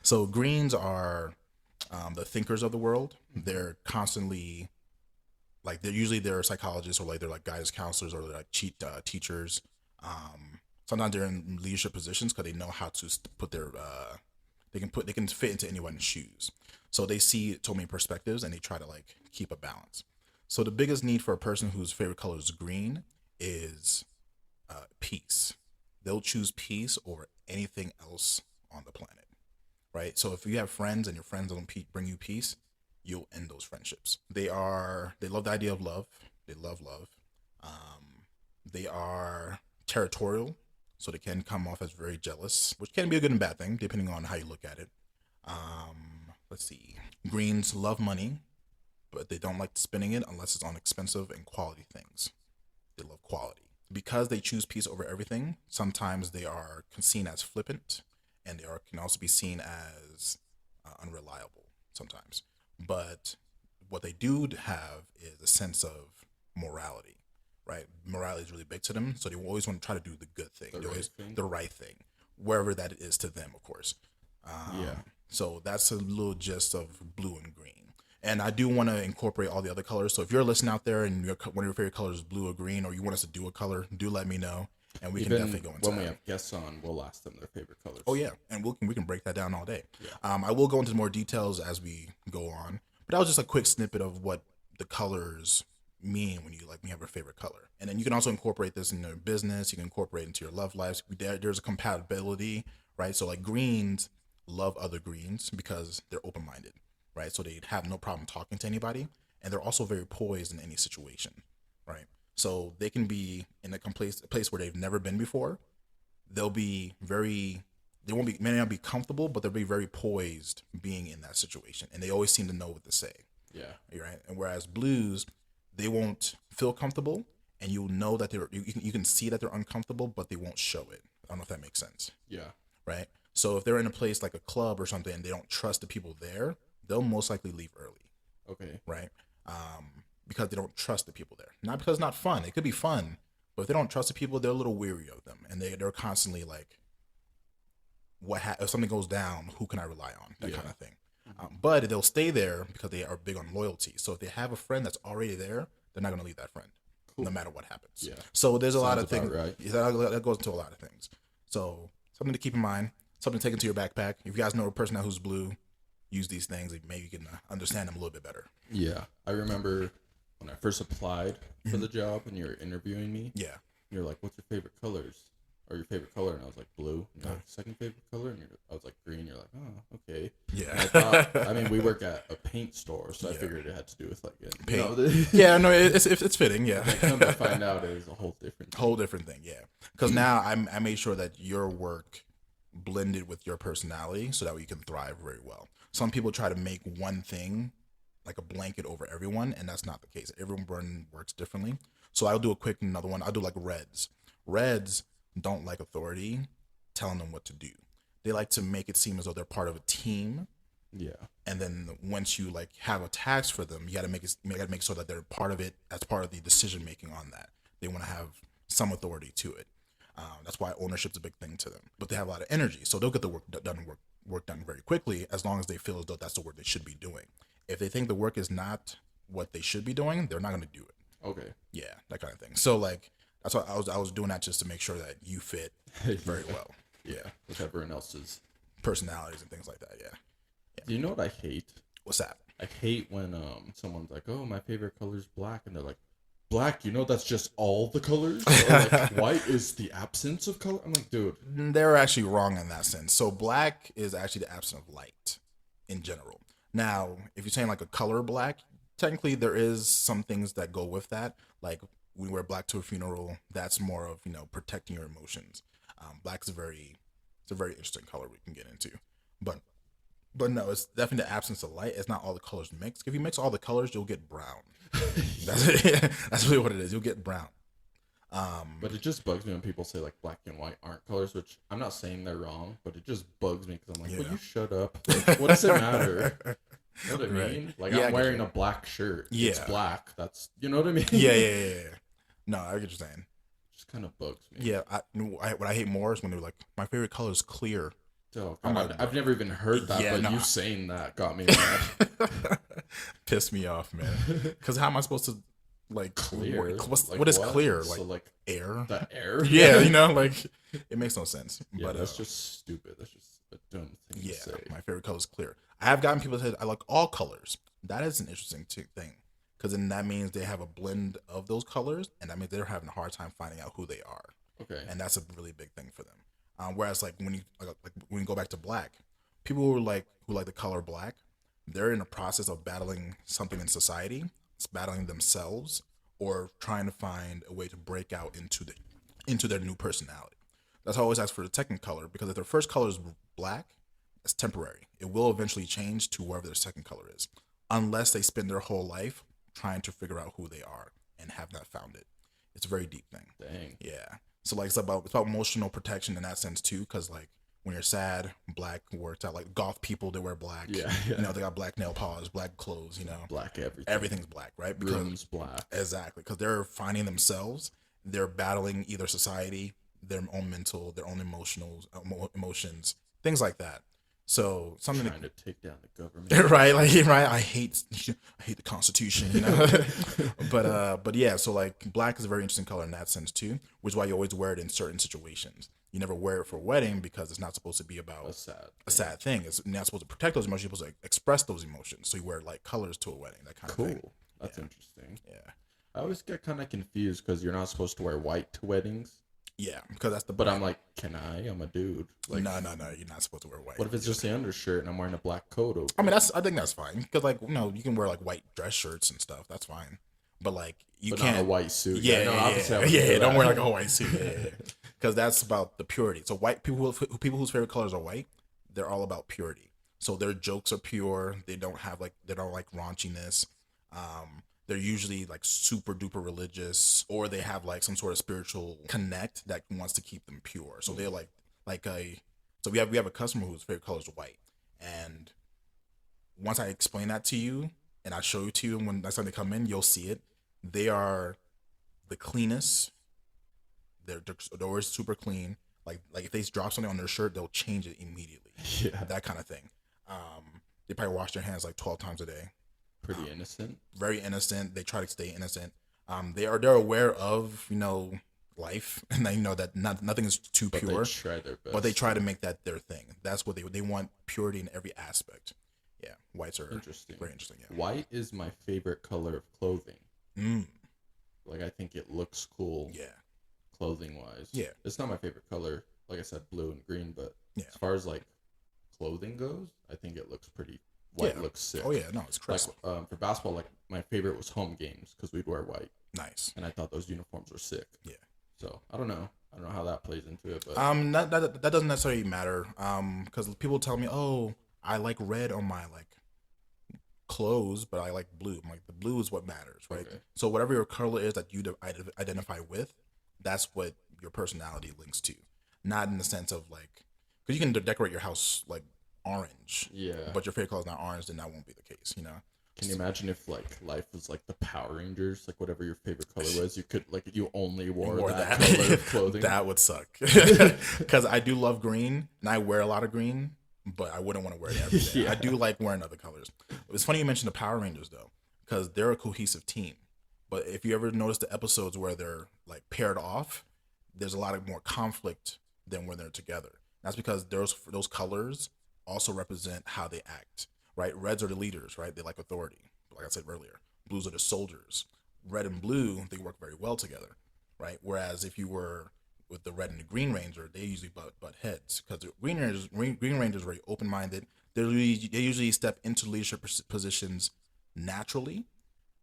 So greens are the thinkers of the world. They're constantly like they're psychologists or like they're like guidance counselors or they're like teachers. Sometimes they're in leadership positions because they know how to put their they can fit into anyone's shoes. So they see so many perspectives and they try to like keep a balance. So the biggest need for a person whose favorite color is green is peace. They'll choose peace over anything else on the planet, right? So if you have friends and your friends don't bring you peace, you'll end those friendships. They love the idea of love. They love love. They are territorial, so they can come off as very jealous, which can be a good and bad thing depending on how you look at it. Let's see. Greens love money, but they don't like spending it unless it's on expensive and quality things. They love quality. Because they choose peace over everything, sometimes they are seen as flippant, and can also be seen as unreliable sometimes. But what they do have is a sense of morality, right? Morality is really big to them, so they always want to try to do the good thing, the right thing, wherever that is to them, of course. So that's a little gist of blue and green. And I do want to incorporate all the other colors. So if you're listening out there and one of your favorite colors is blue or green, or you want us to do a color, do let me know, and we can definitely go into that.
When we have guests on, we'll ask them their favorite colors.
Oh yeah, and we can break that down all day. Yeah. I will go into more details as we go on, but that was just a quick snippet of what the colors mean when you have a favorite color. And then you can also incorporate this in your business. You can incorporate it into your love lives. There's a compatibility, right? So like greens love other greens because they're open-minded. Right, so they have no problem talking to anybody, and they're also very poised in any situation, right? So they can be in a place where they've never been before. They may not be comfortable, but they'll be very poised being in that situation, and they always seem to know what to say.
Yeah,
right. And whereas blues, they won't feel comfortable, and you'll know that you can see that they're uncomfortable, but they won't show it. I don't know if that makes sense.
Yeah.
Right. So if they're in a place like a club or something, and they don't trust the people there, they'll most likely leave early.
Okay.
Right? Because they don't trust the people there. Not because it's not fun. It could be fun, but if they don't trust the people, they're a little weary of them. And they're constantly like, if something goes down, who can I rely on? That kind of thing. But they'll stay there because they are big on loyalty. So if they have a friend that's already there, they're not going to leave that friend, no matter what happens. Yeah. So there's a lot of things. Right. That goes into a lot of things. So something to keep in mind, something to take into your backpack. If you guys know a person who's blue, use these things, maybe you can understand them a little bit better.
Yeah. I remember when I first applied for the job and you were interviewing me. Yeah. You're like, what's your favorite colors? Or your favorite color? And I was like, blue. And you're like, second favorite color? And I was like, green. You're like, oh, okay. Yeah. We work at a paint store, so I figured it had to do with like
paint. Yeah, no, it's fitting, yeah.
But come to find out it was a whole different thing.
Yeah. Because now I made sure that your work blended with your personality so that you can thrive very well. Some people try to make one thing like a blanket over everyone, and that's not the case. Everyone works differently. So I'll do another one. I'll do like reds. Reds don't like authority telling them what to do. They like to make it seem as though they're part of a team. Yeah. And then once you like have a task for them, you got to make sure that they're part of it as part of the decision making on that. They want to have some authority to it. That's why ownership's a big thing to them. But they have a lot of energy, so they'll get the work done very quickly as long as they feel as though that's the work they should be doing. If they think the work is not what they should be doing, they're not going to do it. Okay. Yeah, that kind of thing. So like that's why I was doing that just to make sure that you fit very well. Yeah,
with everyone else's
personalities and things like that. Yeah.
Do you know what I hate?
What's that?
I hate when someone's like, "Oh, my favorite color is black," and they're like, "Black? You know that's just all the colors? Or like, white is the absence of color?" I'm like, dude,
they're actually wrong in that sense. So black is actually the absence of light in general. Now, if you're saying like a color black, technically there is some things that go with that. Like we wear black to a funeral. That's more of protecting your emotions. Black is a very interesting color we can get into, but no, it's definitely the absence of light. It's not all the colors mixed. If you mix all the colors, you'll get brown. That's really what it is. You'll get brown.
But it just bugs me when people say like black and white aren't colors, which I'm not saying they're wrong, but it just bugs me because I'm like, will you shut up? Like, what does it matter? You know what I
Right.
mean? Like
Yeah, I
I'm
get
wearing
you.
a black shirt.
Yeah.
It's black. That's, you know what I mean?
Yeah. No, I get what you're saying.
Just kind of bugs me.
Yeah, what I hate more is when they're like, my favorite color is clear.
Oh,
I'm
God,
like,
I've never even heard that,
Yeah,
but
no.
you saying that got me mad.
Pissed me off, man. Because how am I supposed to like
Clear. Like
what is clear?
So,
Like air?
the air?
Yeah, like it makes no sense.
Yeah,
But
that's just stupid. That's just a dumb thing
yeah,
to say.
my favorite color is clear. I have gotten people that said I like all colors. That is an interesting thing, because then that means they have a blend of those colors, and that means they're having a hard time finding out who they are,
Okay.
and that's a really big thing for them. Whereas like when you go back to black, people who like the color black, they're in the process of battling something in society. It's battling themselves or trying to find a way to break out into their new personality. That's why I always ask for the second color, because if their first color is black, it's temporary. It will eventually change to whatever their second color is, unless they spend their whole life trying to figure out who they are and have not found it. It's a very deep thing.
Dang.
Yeah. So like it's about emotional protection in that sense too, because like when you're sad, black works out. Like goth people, they wear black.
Yeah.
You know, they got black nail polish, black clothes. You know,
Black everything.
everything's black, right?
Room's black.
Exactly, because they're finding themselves. They're battling either society, their own mental, their own emotions, things like that. So something
Trying to take down the government.
right, I hate the Constitution, you know. but yeah, so like black is a very interesting color in that sense too, which is why you always wear it in certain situations. You never wear it for a wedding because it's not supposed to be about
A sad
thing. It's not supposed to protect those emotions. You're supposed to express those emotions. So you wear like colors to a wedding, that kind of thing.
Cool. That's interesting.
Yeah.
I always get kind of confused because you're not supposed to wear white to weddings.
Yeah, because that's the.
But I'm like, can I? I'm a dude. Like,
no, you're not supposed to wear white.
what if it's just the undershirt and I'm wearing a black coat over?
I mean, I think that's fine because like you can wear like white dress shirts and stuff. That's fine. But like you
But
can't
not a white suit.
Yeah,
no, obviously I
yeah,
wouldn't do
don't
that.
wear like a white suit. Because that's about the purity. So white people whose favorite colors are white, they're all about purity. So their jokes are pure. They don't like raunchiness. They're usually like super duper religious, or they have like some sort of spiritual connect that wants to keep them pure. So they're so we have a customer whose favorite color is white, and once I explain that to you and I show it to you, and when next time they come in, you'll see it. They are the cleanest. They're always super clean. Like if they drop something on their shirt, they'll change it immediately.
Yeah.
That kind of thing. They probably wash their hands like 12 times a day.
Pretty innocent.
Very innocent. They try to stay innocent. They're aware of life, and they know that nothing is too
But
pure.
they try their best.
But they try to make that their thing. That's what they want, purity in every aspect. Yeah, whites are
Interesting.
very interesting. Yeah.
White is my favorite color of clothing.
Mm,
Like, I think it looks cool.
yeah.
Clothing wise.
Yeah.
It's not my favorite color. Like I said, blue and green, but
Yeah.
as far as like clothing goes, I think it looks pretty. White
Yeah.
looks sick.
Oh yeah, no, it's
Like
crisp.
for basketball, like my favorite was home games because we'd wear white,
Nice.
and I thought those uniforms were sick.
Yeah.
So I don't know how that plays into it, but
That doesn't necessarily matter. Because people tell me, oh, I like red on my like clothes, but I like blue. I'm like, the blue is what matters, right?
Okay.
So whatever your color is that you identify with, that's what your personality links to. Not in the sense of like, because you can decorate your house like orange,
yeah.
but your favorite color is not orange, then that won't be the case, you know?
Can you imagine if like life was like the Power Rangers, like whatever your favorite color was, you could like you only wore that color of clothing?
That would suck. Because I do love green, and I wear a lot of green, but I wouldn't want to wear it every day.
Yeah.
I do like wearing other colors. It's funny you mentioned the Power Rangers though, because they're a cohesive team. But if you ever notice the episodes where they're like paired off, there's a lot of more conflict than when they're together. That's because those colors also represent how they act, right? Reds are the leaders, right? They like authority, like I said earlier. Blues are the soldiers. Red and blue, they work very well together, right? Whereas if you were with the red and the green ranger, they usually butt heads, because the green rangers are very open-minded. They usually step into leadership positions naturally,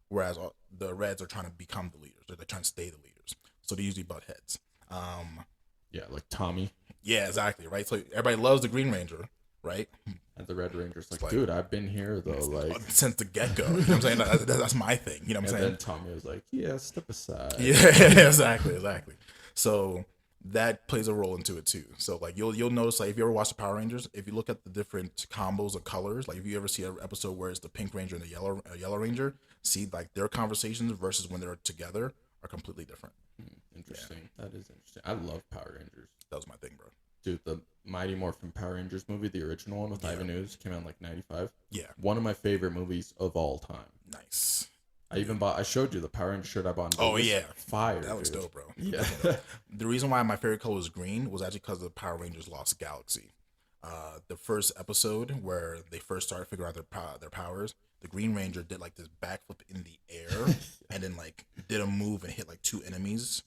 whereas the reds are trying to become the leaders. They're trying to stay the leaders, so they usually butt heads.
Yeah, like Tommy
Yeah, exactly, right? So everybody loves the green ranger, right?
and the Red Ranger's like,
like-
dude, I've been here though, like.
Since the get-go, you know what I'm saying? That's my thing, you know what I'm
And
saying?
then Tommy was like, yeah, step aside.
Yeah, exactly. So that plays a role into it too. So like you'll notice, like if you ever watch the Power Rangers, if you look at the different combos of colors, like if you ever see an episode where it's the Pink Ranger and the Yellow Ranger, see like their conversations versus when they're together are completely different.
Interesting. Yeah. That is interesting. I love Power Rangers.
That was my thing, bro.
Dude, the Mighty Morphin Power Rangers movie, the original one with Ivan Ooze, came out in like 95.
Yeah.
One of my favorite movies of all time.
Nice.
I showed you the Power Ranger shirt I bought in Vegas.
Oh, yeah.
Fire.
That looks
dude.
dope, bro.
Yeah.
The reason why my favorite color was green was actually because of Power Rangers Lost Galaxy. The first episode where they first started figuring out their powers, the Green Ranger did like this backflip in the air and then like did a move and hit like 2 enemies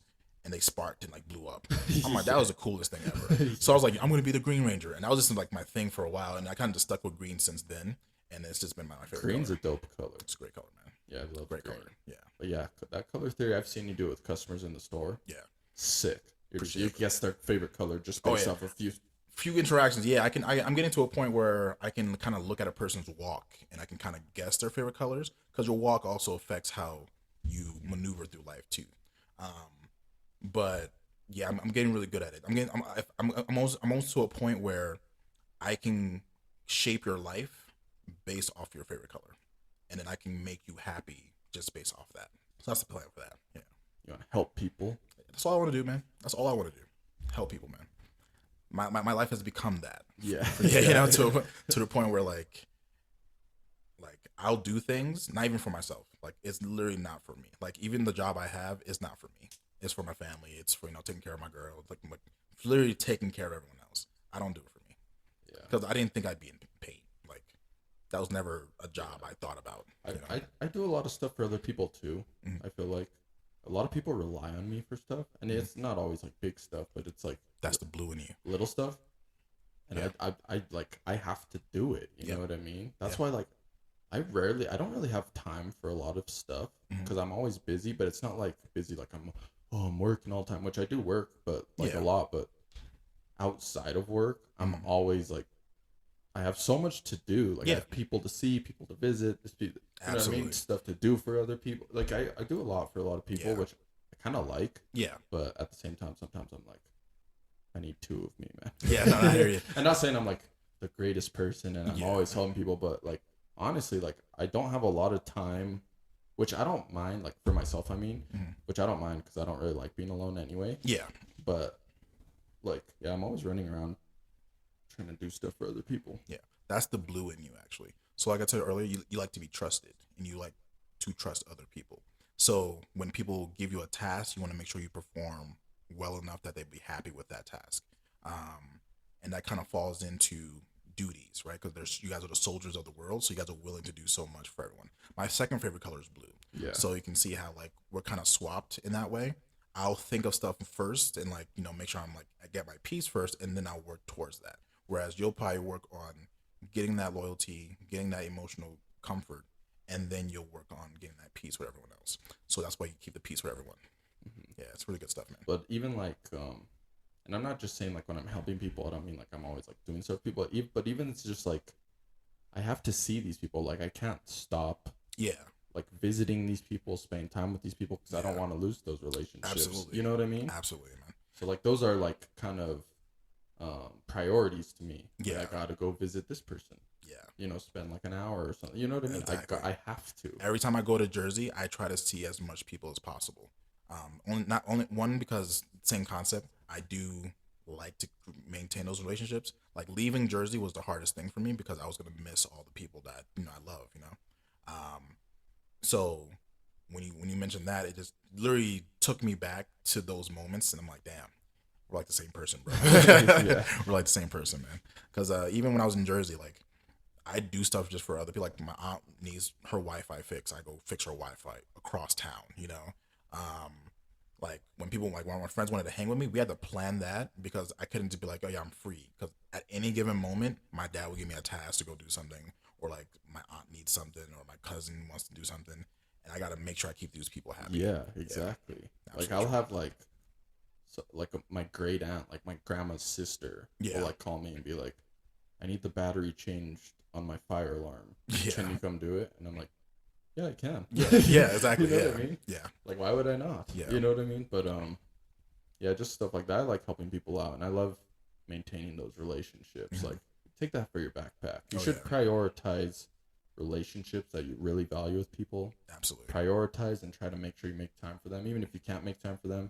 and they sparked and like blew up. I'm like, that was the coolest thing ever. So I was like, I'm gonna be the Green Ranger, and that was just like my thing for a while, and I kind of just stuck with green since then, and it's just been my favorite.
Green's
color.
a dope color.
It's a great color, man.
Yeah, I love
Great
green.
color. Yeah.
But yeah, that color theory, I've seen you do it with customers in the store.
Yeah.
Sick. You
Appreciate
guess their favorite color just based off a
few interactions. Yeah, I'm getting to a point where I can kind of look at a person's walk and I can kind of guess their favorite colors, because your walk also affects how you maneuver through life too. But yeah, I'm getting really good at it. I'm almost to a point where I can shape your life based off your favorite color, and then I can make you happy just based off that. So that's the plan for that. Yeah.
You want to help people?
That's all I want to do, man. That's all I want to do. Help people, man. My life has become that.
Yeah.
Yeah, you know, to the point where like I'll do things not even for myself. Like it's literally not for me. Like even the job I have is not for me. It's for my family. It's for, taking care of my girl. Like literally taking care of everyone else. I don't do it for me. Yeah. Because I didn't think I'd be paid. Like that was never a job I thought about.
I do a lot of stuff for other people too. Mm-hmm. I feel like a lot of people rely on me for stuff, and it's not always like big stuff, but it's like
that's the blue in you.
Little stuff. And I have to do it. You know what I mean? That's why like I don't really have time for a lot of stuff because I'm always busy, but it's not like busy like I'm working all the time, which I do work, but like a lot. But outside of work, I'm always like, I have so much to do. Like I have people to see, people to visit, you know what I mean? Stuff to do for other people. Like I do a lot for a lot of people, which I kind of like. Yeah. But at the same time, sometimes I'm like, I need 2 of me, man.
Yeah, no, I hear you.
I'm not saying I'm like the greatest person and I'm always helping people, but like honestly, like I don't have a lot of time, which I don't mind. Like for myself, I mean, which I don't mind because I don't really like being alone anyway. Yeah. But like, yeah, I'm always running around trying to do stuff for other people.
Yeah, that's the blue in you actually. So like I said earlier, you like to be trusted and you like to trust other people. So when people give you a task, you want to make sure you perform well enough that they'd be happy with that task. And that kind of falls into duties, right? Because you guys are the soldiers of the world, so you guys are willing to do so much for everyone. My second favorite color is blue. Yeah. So you can see how like we're kind of swapped in that way. I'll think of stuff first and like, make sure I'm like, I get my piece first and then I'll work towards that. Whereas you'll probably work on getting that loyalty, getting that emotional comfort, and then you'll work on getting that peace with everyone else. So that's why you keep the peace with everyone. Yeah, it's really good stuff, man.
But even like, and I'm not just saying like when I'm helping people, I don't mean like I'm always like doing stuff for people, but even it's just like, I have to see these people. Like I can't stop. Yeah. Like visiting these people, spending time with these people because I don't want to lose those relationships. Absolutely. You know what I mean?
Absolutely, man.
So like those are like kind of priorities to me. Yeah. Like, I gotta go visit this person. Yeah. Spend like an hour or something. You know what I mean? Exactly. I have to.
Every time I go to Jersey, I try to see as much people as possible. Not only one, because same concept. I do like to maintain those relationships. Like leaving Jersey was the hardest thing for me because I was gonna miss all the people that I love. So when you mentioned that, it just literally took me back to those moments, and I'm like, damn, we're like the same person, bro. Yeah. We're like the same person, man. Because even when I was in Jersey, like I do stuff just for other people. Like my aunt needs her Wi-Fi fixed, I go fix her Wi-Fi across town. Like when my friends wanted to hang with me, we had to plan that because I couldn't just be like, oh yeah, I'm free. Because at any given moment, my dad would give me a task to go do something, or like my aunt needs something, or my cousin wants to do something, and I got to make sure I keep these people happy.
Yeah, exactly. Yeah, like I'll have like my great aunt, like my grandma's sister, will like call me and be like, I need the battery changed on my fire alarm. Can you come do it? And I'm like, yeah, I can.
Yeah, exactly.
You know what I mean?
Yeah.
Like, why would I not? Yeah. You know what I mean? But yeah, just stuff like that. I like helping people out, and I love maintaining those relationships. Like, take that for your backpack. You should prioritize relationships that you really value with people.
Absolutely.
Prioritize and try to make sure you make time for them. Even if you can't make time for them,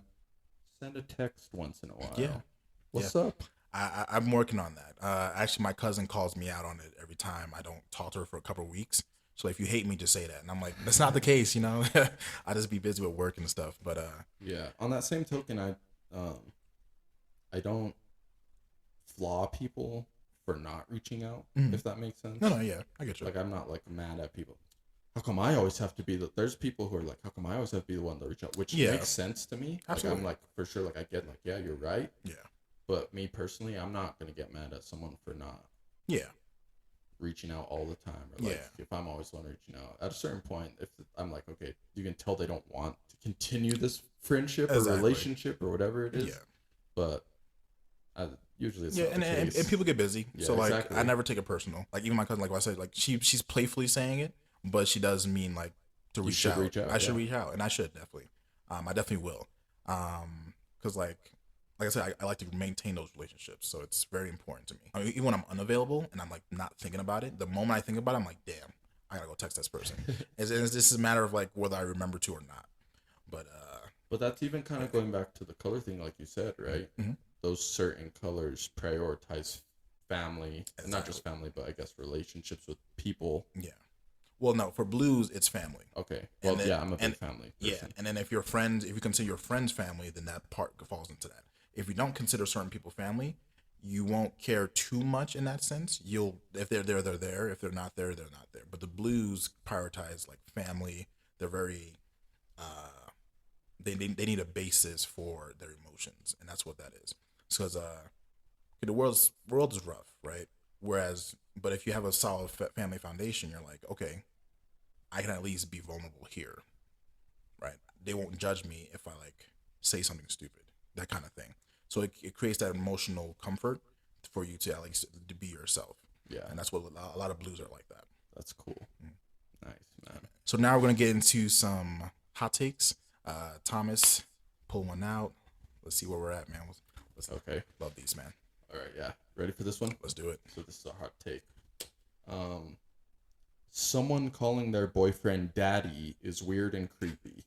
send a text once in a while.
Yeah.
What's up?
I'm working on that. Actually, my cousin calls me out on it every time I don't talk to her for a couple of weeks. So if you hate me, just say that. And I'm like, that's not the case, you know. I just be busy with work and stuff. But
yeah. On that same token, I don't flaw people for not reaching out, if that makes sense.
No, yeah, I get you.
Like, I'm not like mad at people. How come I always have to be there's people who are like, how come I always have to be the one to reach out? Which makes sense to me.
Absolutely.
Like, I'm like, for sure, like, I get like, yeah, you're right.
Yeah.
But me personally, I'm not going to get mad at someone for not reaching out all the time. Or like, if I'm always the one reaching out. At a certain point, if I'm like, okay, you can tell they don't want to continue this friendship or relationship or whatever it is. Yeah. But usually it's not the case.
And people get busy. So like, I never take it personal. Like, even my cousin, like I said, like she's playfully saying it, but she does mean like to reach out. I should reach out, and I should definitely. I definitely will. Because like I said, I like to maintain those relationships, so it's very important to me. I mean, even when I'm unavailable and I'm like not thinking about it, the moment I think about it, I'm like, damn, I gotta go text this person. This is a matter of like whether I remember to or not. But
that's even kind of going back to the color thing, like you said, right? Mm-hmm. Those certain colors prioritize family, and not just family, but I guess relationships with people.
Yeah. Well, no, for blues, it's family.
Okay. Well, then, yeah, I'm a big family person.
Yeah, and then if you consider your friends family, then that part falls into that. If you don't consider certain people family, you won't care too much in that sense. If they're there, they're there. If they're not there, they're not there. But the blues prioritize like family. They're very, they need a basis for their emotions, and that's what that is. Because the world is rough, right? But if you have a solid family foundation, you're like, okay, I can at least be vulnerable here, right? They won't judge me if I like say something stupid, that kind of thing. So it creates that emotional comfort for you to at least to be yourself. Yeah, and that's what a lot of blues are like that.
That's cool. Nice, man.
So now we're gonna get into some hot takes. Thomas, pull one out. Let's see where we're at, man.
Okay.
Love these, man.
All right, yeah. Ready for this one?
Let's do it.
So this is a hot take. Someone calling their boyfriend daddy is weird and creepy.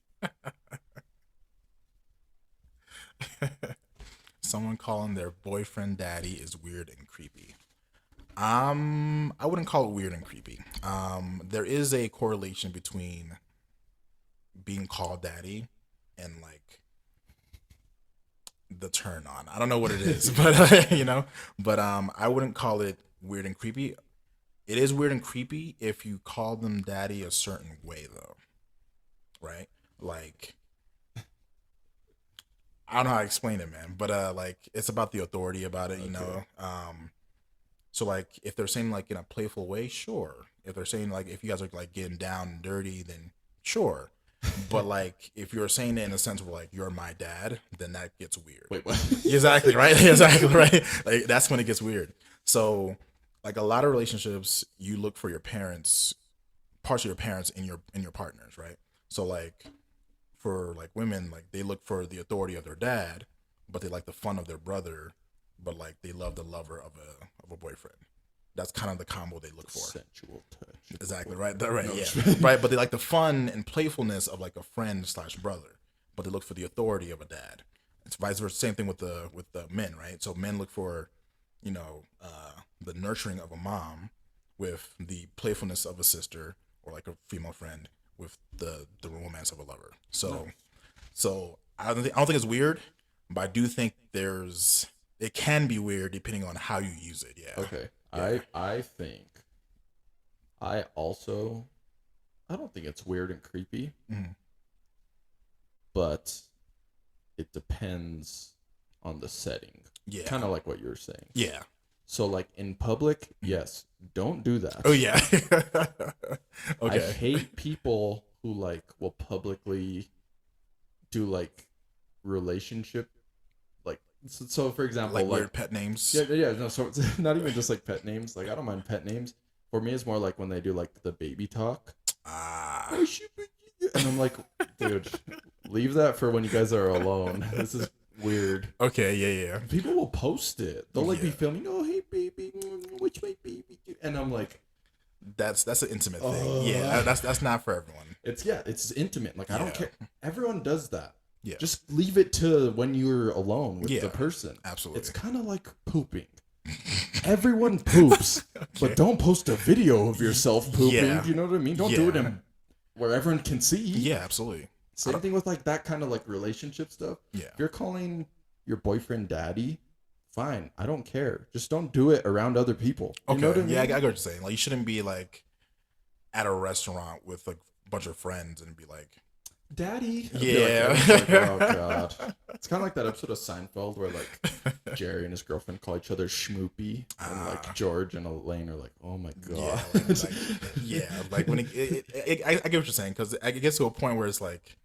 Someone calling their boyfriend daddy is weird and creepy. I wouldn't call it weird and creepy. There is a correlation between being called daddy and like the turn on. I don't know what it is, but I wouldn't call it weird and creepy. It is weird and creepy if you call them daddy a certain way though. Right? Like, I don't know how to explain it, man, but like it's about the authority about it, you know. So like if they're saying like in a playful way, sure. If they're saying like if you guys are like getting down and dirty, then sure. But like if you're saying it in a sense where like you're my dad, then that gets weird.
Wait, what?
Exactly, right? Exactly, right? Like that's when it gets weird. So like a lot of relationships, you look for your parents, parts of your parents in your partners, right? So like for like women, like they look for the authority of their dad, but they like the fun of their brother, but like they love the lover of a boyfriend. That's kind of the combo they look for.
Sensual touch.
Exactly, right? Right, yeah. Right, but they like the fun and playfulness of like a friend / brother, but they look for the authority of a dad. It's vice versa. Same thing with the men, right? So men look for, the nurturing of a mom with the playfulness of a sister or like a female friend with the romance of a lover. So I don't think it's weird, but I do think it can be weird depending on how you use it. Yeah.
Okay.
Yeah.
I don't think it's weird and creepy, but it depends on the setting.
Yeah.
Kind of like what you were saying.
Yeah.
So like in public, yes, don't do that.
Oh yeah.
Okay. I hate people who like will publicly do like relationship, like so for example,
like weird pet names.
Yeah. No, so it's not even just like pet names. Like I don't mind pet names. For me, it's more like when they do like the baby talk. And I'm like, dude, leave that for when you guys are alone. This is weird.
Okay, yeah.
People will post it. They'll like be
Yeah.
filming, oh hey baby, which way baby? And I'm like,
That's an intimate thing. Yeah, that's not for everyone.
it's intimate. Like I don't care. Everyone does that.
Yeah.
Just leave it to when you're alone with the person.
Absolutely.
It's kind of like pooping. Everyone poops, but don't post a video of yourself pooping.
Yeah.
You know what I mean? Don't do it in where everyone can see.
Yeah, absolutely.
Same thing with like that kind of like relationship stuff.
Yeah.
If you're calling your boyfriend daddy, fine. I don't care. Just don't do it around other people. You know what I mean?
Yeah, I get what you're saying. Like, you shouldn't be like at a restaurant with a bunch of friends and be like,
daddy.
Yeah.
Like, oh god. It's kind of like that episode of Seinfeld where like Jerry and his girlfriend call each other schmoopy, and like George and Elaine are like, oh my god.
Like when I get what you're saying, because it gets to a point where it's like,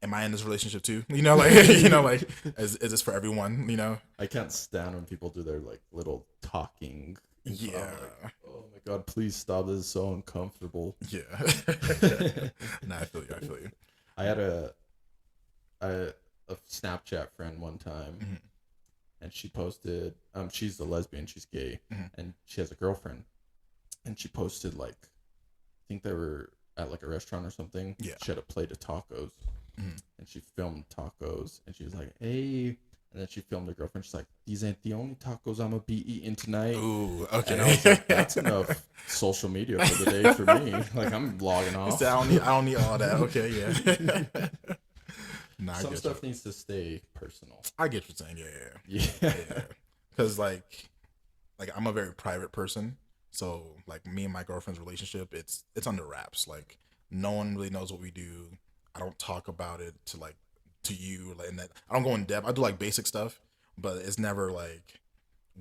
am I in this relationship too? You know, like like is this for everyone? You know,
I can't stand when people do their like little talking.
Yeah.
Like, oh my god, please stop. This is so uncomfortable.
Yeah. Nah, I feel you.
I had a Snapchat friend one time, and she posted, she's a lesbian, she's gay, and she has a girlfriend, and she posted like, I think they were at like a restaurant or something.
Yeah.
She had a plate of tacos, and she filmed tacos, and she was like, hey. And then she filmed her girlfriend. She's like, these ain't the only tacos I'm going to be eating tonight.
Ooh, okay.
And I was like, that's enough social media for the day for me. Like, I'm logging off.
I don't need all that. Okay, yeah. Nah,
Some stuff needs to stay personal.
I get what you're saying.
Yeah.
Because like I'm a very private person. So like me and my girlfriend's relationship, it's under wraps. Like no one really knows what we do. I don't talk about it to you, like, and that I don't go in depth. I do like basic stuff, but it's never like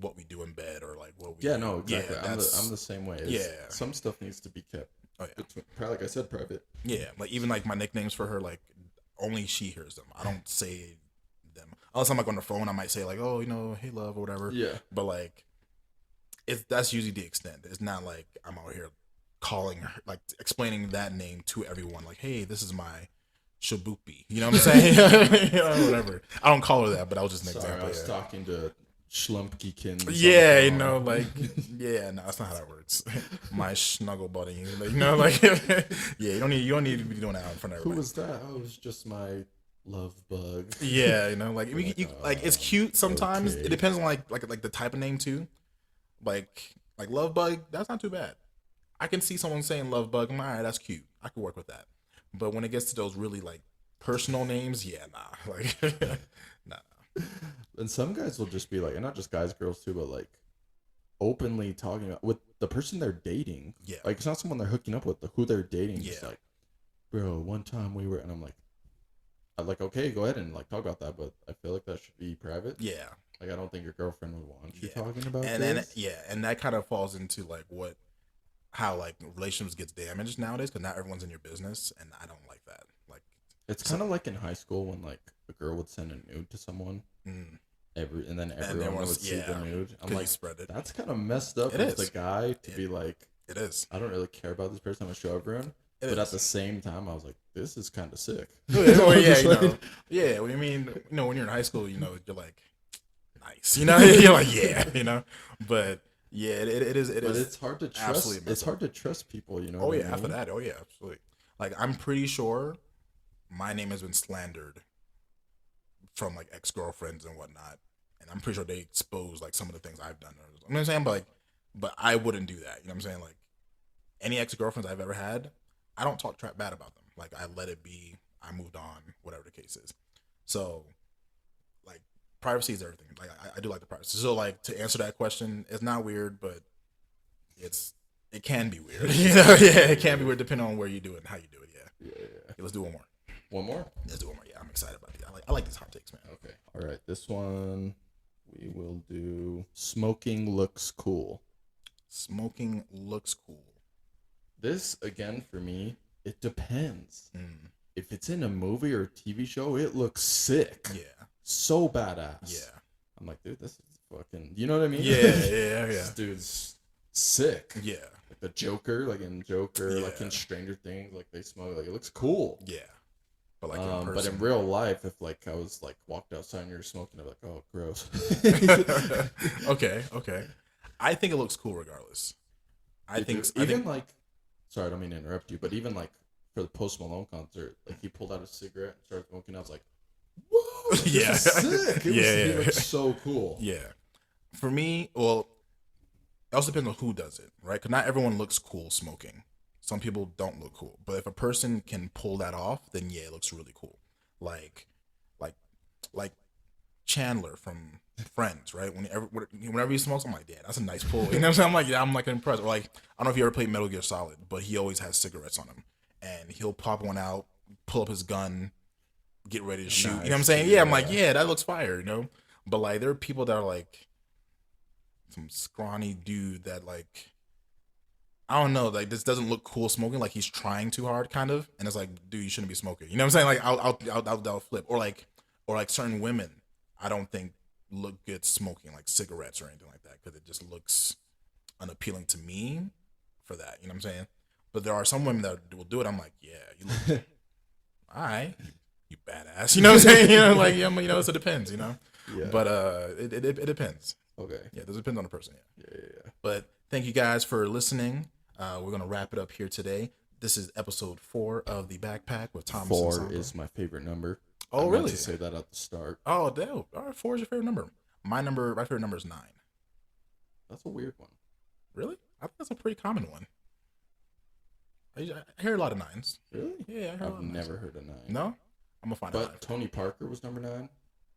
what we do in bed or like what we do.
No, exactly.
Yeah,
I'm the same way. Some stuff needs to be kept.
Oh yeah.
Probably, like I said, private.
Yeah, like even like my nicknames for her, like only she hears them. I don't say them unless I'm like on the phone. I might say like, oh, hey love or whatever.
Yeah.
But like, that's usually the extent. It's not like I'm out here calling her, like explaining that name to everyone. Like, hey, this is my Shabupi. You know what I'm saying? Whatever. I don't call her that, but I was just an example.
I was talking to Schlumpkins.
Yeah, no, that's not how that works. My snuggle buddy, like, yeah, you don't need to be doing that in front of everybody.
Who was that? Oh, it was just my love bug.
Yeah, like like it's cute sometimes.
Okay.
It depends on like the type of name too. Like love bug, that's not too bad. I can see someone saying love bug. I'm like, all right, that's cute. I can work with that. But when it gets to those really like personal names, yeah, nah, like nah.
And some guys will just be like, and not just guys, girls too, but like openly talking about with the person they're dating.
Yeah.
Like it's not someone they're hooking up with, who they're dating.
Yeah.
Just like, bro, one time we were, and I'm like, okay, go ahead and like talk about that, but I feel like that should be private.
Yeah.
Like I don't think your girlfriend would want you talking about
and
this.
and that kind of falls into like how like relationships gets damaged nowadays because not everyone's in your business, and I don't like that. Like
it's kind of like in high school when like a girl would send a nude to someone, and then everyone would see the nude. I'm like,
spread it.
That's kind of messed up as the guy to be like,
it is.
I don't really care about this person. I'm gonna show everyone. But at the same time, I was like, this is kind of sick.
Yeah, what do you mean? When you're in high school, you're like, nice. You're like, yeah, But yeah, it is. But
it's hard to trust. It's hard to trust people,
Oh yeah, after that, oh yeah, absolutely. Like I'm pretty sure my name has been slandered from like ex-girlfriends and whatnot, and I'm pretty sure they expose like some of the things I've done. You know what I'm saying? But I wouldn't do that. You know what I'm saying? Like any ex-girlfriends I've ever had, I don't talk bad about them. Like I let it be. I moved on, whatever the case is. So like privacy is everything. Like I do like the privacy. So like to answer that question, it's not weird, but it can be weird. It can be weird depending on where you do it and how you do it. Yeah. Okay, let's do one more.
One more?
Let's do one more. Yeah, I'm excited about it. I like these hot takes, man.
Okay. All right. This one we will do. Smoking looks cool.
Smoking looks cool.
This again for me, it depends. If it's in a movie or a TV show, it looks sick.
Yeah.
So badass.
Yeah.
I'm like, dude, this is fucking. You know what I mean?
Yeah.
This dude's sick.
Yeah.
Like the Joker, like in Joker, like in Stranger Things, like they smoke. Like it looks cool.
Yeah. But like in
But
person.
in real life, if like I was like walked outside and you're smoking, I'm like, oh, gross.
Okay. I think it looks cool regardless. I think
sorry, I don't mean to interrupt you, but even like for the Post Malone concert, like he pulled out a cigarette and started smoking. I was like, whoa, this is sick. He looked so cool.
Yeah. For me, well, it also depends on who does it, right? Because not everyone looks cool smoking. Some people don't look cool. But if a person can pull that off, then yeah, it looks really cool. Like Chandler from Friends, right? Whenever he smokes, I'm like, damn, that's a nice pull. You know what I'm saying? I'm like, yeah, I'm like impressed. Or like, I don't know if you ever played Metal Gear Solid, but he always has cigarettes on him. And he'll pop one out, pull up his gun, get ready to shoot. You know what I'm saying? Yeah, I'm like, yeah, that looks fire, you know? But like, there are people that are like, some scrawny dude that like, I don't know, like this doesn't look cool smoking, like he's trying too hard kind of, and it's like, dude, you shouldn't be smoking. You know what I'm saying? Like I'll flip. Or like certain women I don't think look good smoking like cigarettes or anything like that, because it just looks unappealing to me for that. You know what I'm saying? But there are some women that will do it. I'm like, yeah, you look all right, you badass. You know what I'm saying? You know, like, yeah, you know, so it depends, you know. Yeah. But it depends. Okay. Yeah, it depends on the person. Yeah. But thank you guys for listening. We're gonna wrap it up here today. This is episode 4 of the Backpack with Thomas.
4 is my favorite number.
Oh,
I
really?
meant to say that at the start.
Oh, dope. All right, 4 is your favorite number. My favorite number is 9.
That's a weird one.
Really? I think that's a pretty common one. I hear a lot of 9s.
Really?
Yeah,
I've never heard a 9.
No? I'm gonna find out.
But Tony Parker was number 9.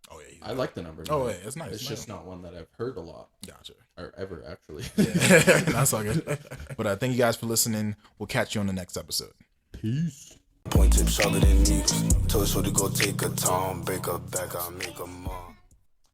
Oh yeah,
I like the number 9.
Oh yeah, it's nice.
It's just not one that I've heard a lot.
Gotcha.
Or ever, actually.
Yeah, that's all good. But thank you guys for listening. We'll catch you on the next episode.
Peace.
Point tip sharper than needles. Told her to go take a time, break her back, I make a